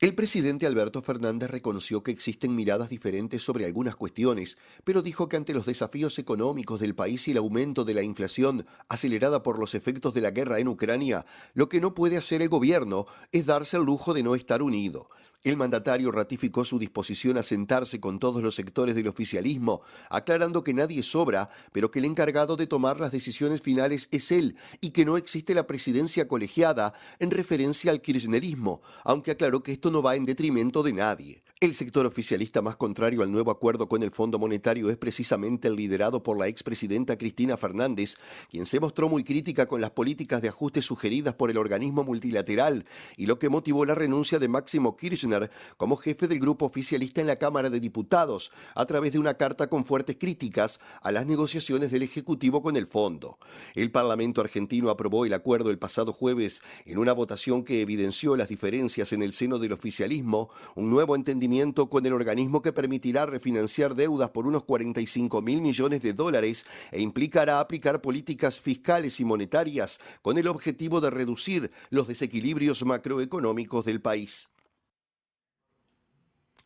S23: El presidente Alberto Fernández reconoció que existen miradas diferentes sobre algunas cuestiones, pero dijo que ante los desafíos económicos del país y el aumento de la inflación acelerada por los efectos de la guerra en Ucrania, lo que no puede hacer el gobierno es darse el lujo de no estar unido. El mandatario ratificó su disposición a sentarse con todos los sectores del oficialismo, aclarando que nadie sobra, pero que el encargado de tomar las decisiones finales es él y que no existe la presidencia colegiada en referencia al kirchnerismo, aunque aclaró que esto no va en detrimento de nadie. El sector oficialista más contrario al nuevo acuerdo con el Fondo Monetario es precisamente el liderado por la expresidenta Cristina Fernández, quien se mostró muy crítica con las políticas de ajuste sugeridas por el organismo multilateral y lo que motivó la renuncia de Máximo Kirchner como jefe del grupo oficialista en la Cámara de Diputados, a través de una carta con fuertes críticas a las negociaciones del Ejecutivo con el Fondo. El Parlamento argentino aprobó el acuerdo el pasado jueves en una votación que evidenció las diferencias en el seno del oficialismo, un nuevo entendimiento con el organismo que permitirá refinanciar deudas por unos 45.000 millones de dólares e implicará aplicar políticas fiscales y monetarias con el objetivo de reducir los desequilibrios macroeconómicos del país.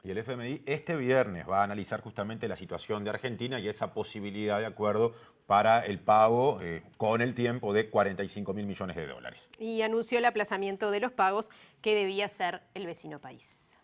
S1: Y el FMI este viernes va a analizar justamente la situación de Argentina y esa posibilidad de acuerdo para el pago con el tiempo de 45.000 millones de dólares.
S2: Y anunció el aplazamiento de los pagos que debía ser el vecino país.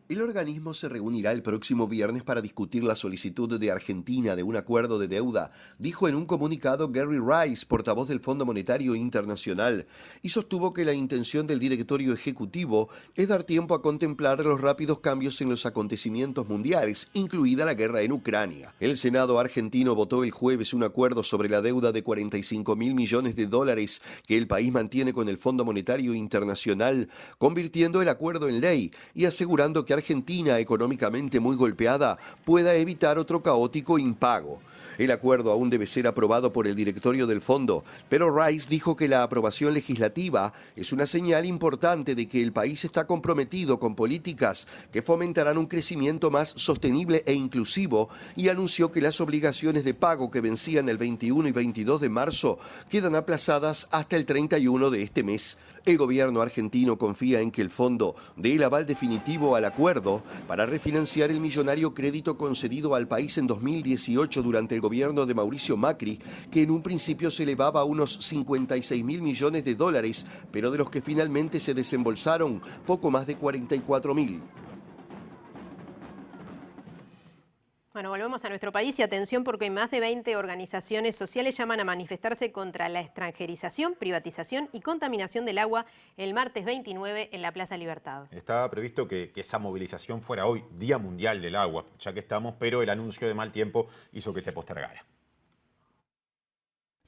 S23: El organismo se reunirá el próximo viernes para discutir la solicitud de Argentina de un acuerdo de deuda, dijo en un comunicado Gary Rice, portavoz del Fondo Monetario Internacional, y sostuvo que la intención del directorio ejecutivo es dar tiempo a contemplar los rápidos cambios en los acontecimientos mundiales, incluida la guerra en Ucrania. El Senado argentino votó el jueves un acuerdo sobre la deuda de 45.000 millones de dólares que el país mantiene con el Fondo Monetario Internacional, convirtiendo el acuerdo en ley y asegurando que Argentina, económicamente muy golpeada, pueda evitar otro caótico impago. El acuerdo aún debe ser aprobado por el directorio del fondo, pero Rice dijo que la aprobación legislativa es una señal importante de que el país está comprometido con políticas que fomentarán un crecimiento más sostenible e inclusivo y anunció que las obligaciones de pago que vencían el 21 y 22 de marzo quedan aplazadas hasta el 31 de este mes. El gobierno argentino confía en que el fondo dé el aval definitivo al acuerdo para refinanciar el millonario crédito concedido al país en 2018 durante el gobierno de Mauricio Macri, que en un principio se elevaba a unos 56.000 millones de dólares, pero de los que finalmente se desembolsaron poco más de 44.000.
S2: Bueno, volvemos a nuestro país y atención porque más de 20 organizaciones sociales llaman a manifestarse contra la extranjerización, privatización y contaminación del agua el martes 29 en la Plaza Libertad.
S1: Estaba previsto que esa movilización fuera hoy, Día Mundial del Agua, ya que estamos, pero el anuncio de mal tiempo hizo que se postergara.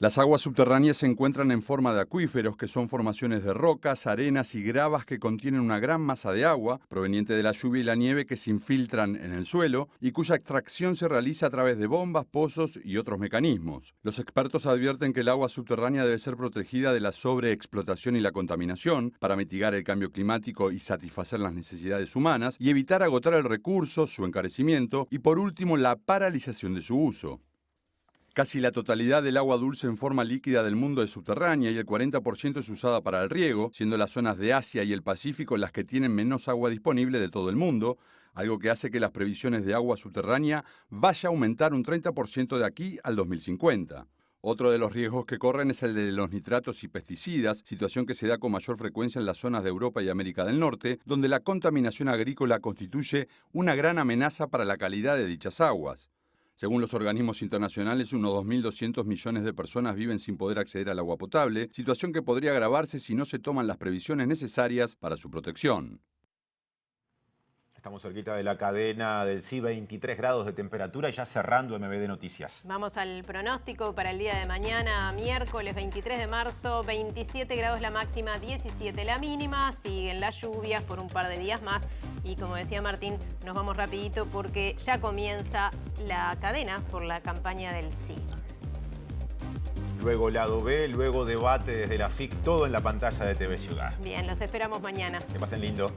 S7: Las aguas subterráneas se encuentran en forma de acuíferos, que son formaciones de rocas, arenas y gravas que contienen una gran masa de agua, proveniente de la lluvia y la nieve, que se infiltran en el suelo y cuya extracción se realiza a través de bombas, pozos y otros mecanismos. Los expertos advierten que el agua subterránea debe ser protegida de la sobreexplotación y la contaminación para mitigar el cambio climático y satisfacer las necesidades humanas y evitar agotar el recurso, su encarecimiento y, por último, la paralización de su uso. Casi la totalidad del agua dulce en forma líquida del mundo es subterránea y el 40% es usada para el riego, siendo las zonas de Asia y el Pacífico las que tienen menos agua disponible de todo el mundo, algo que hace que las previsiones de agua subterránea vaya a aumentar un 30% de aquí al 2050. Otro de los riesgos que corren es el de los nitratos y pesticidas, situación que se da con mayor frecuencia en las zonas de Europa y América del Norte, donde la contaminación agrícola constituye una gran amenaza para la calidad de dichas aguas. Según los organismos internacionales, unos 2.200 millones de personas viven sin poder acceder al agua potable, situación que podría agravarse si no se toman las previsiones necesarias para su protección.
S1: Estamos cerquita de la cadena del sí, 23 grados de temperatura y ya cerrando MBD Noticias.
S2: Vamos al pronóstico para el día de mañana, miércoles 23 de marzo, 27 grados la máxima, 17 la mínima. Siguen las lluvias por un par de días más y como decía Martín, nos vamos rapidito porque ya comienza la cadena por la campaña del sí.
S1: Luego lado B, luego debate desde la FIC, todo en la pantalla de TV Ciudad.
S2: Bien, los esperamos mañana.
S1: Que pasen lindo.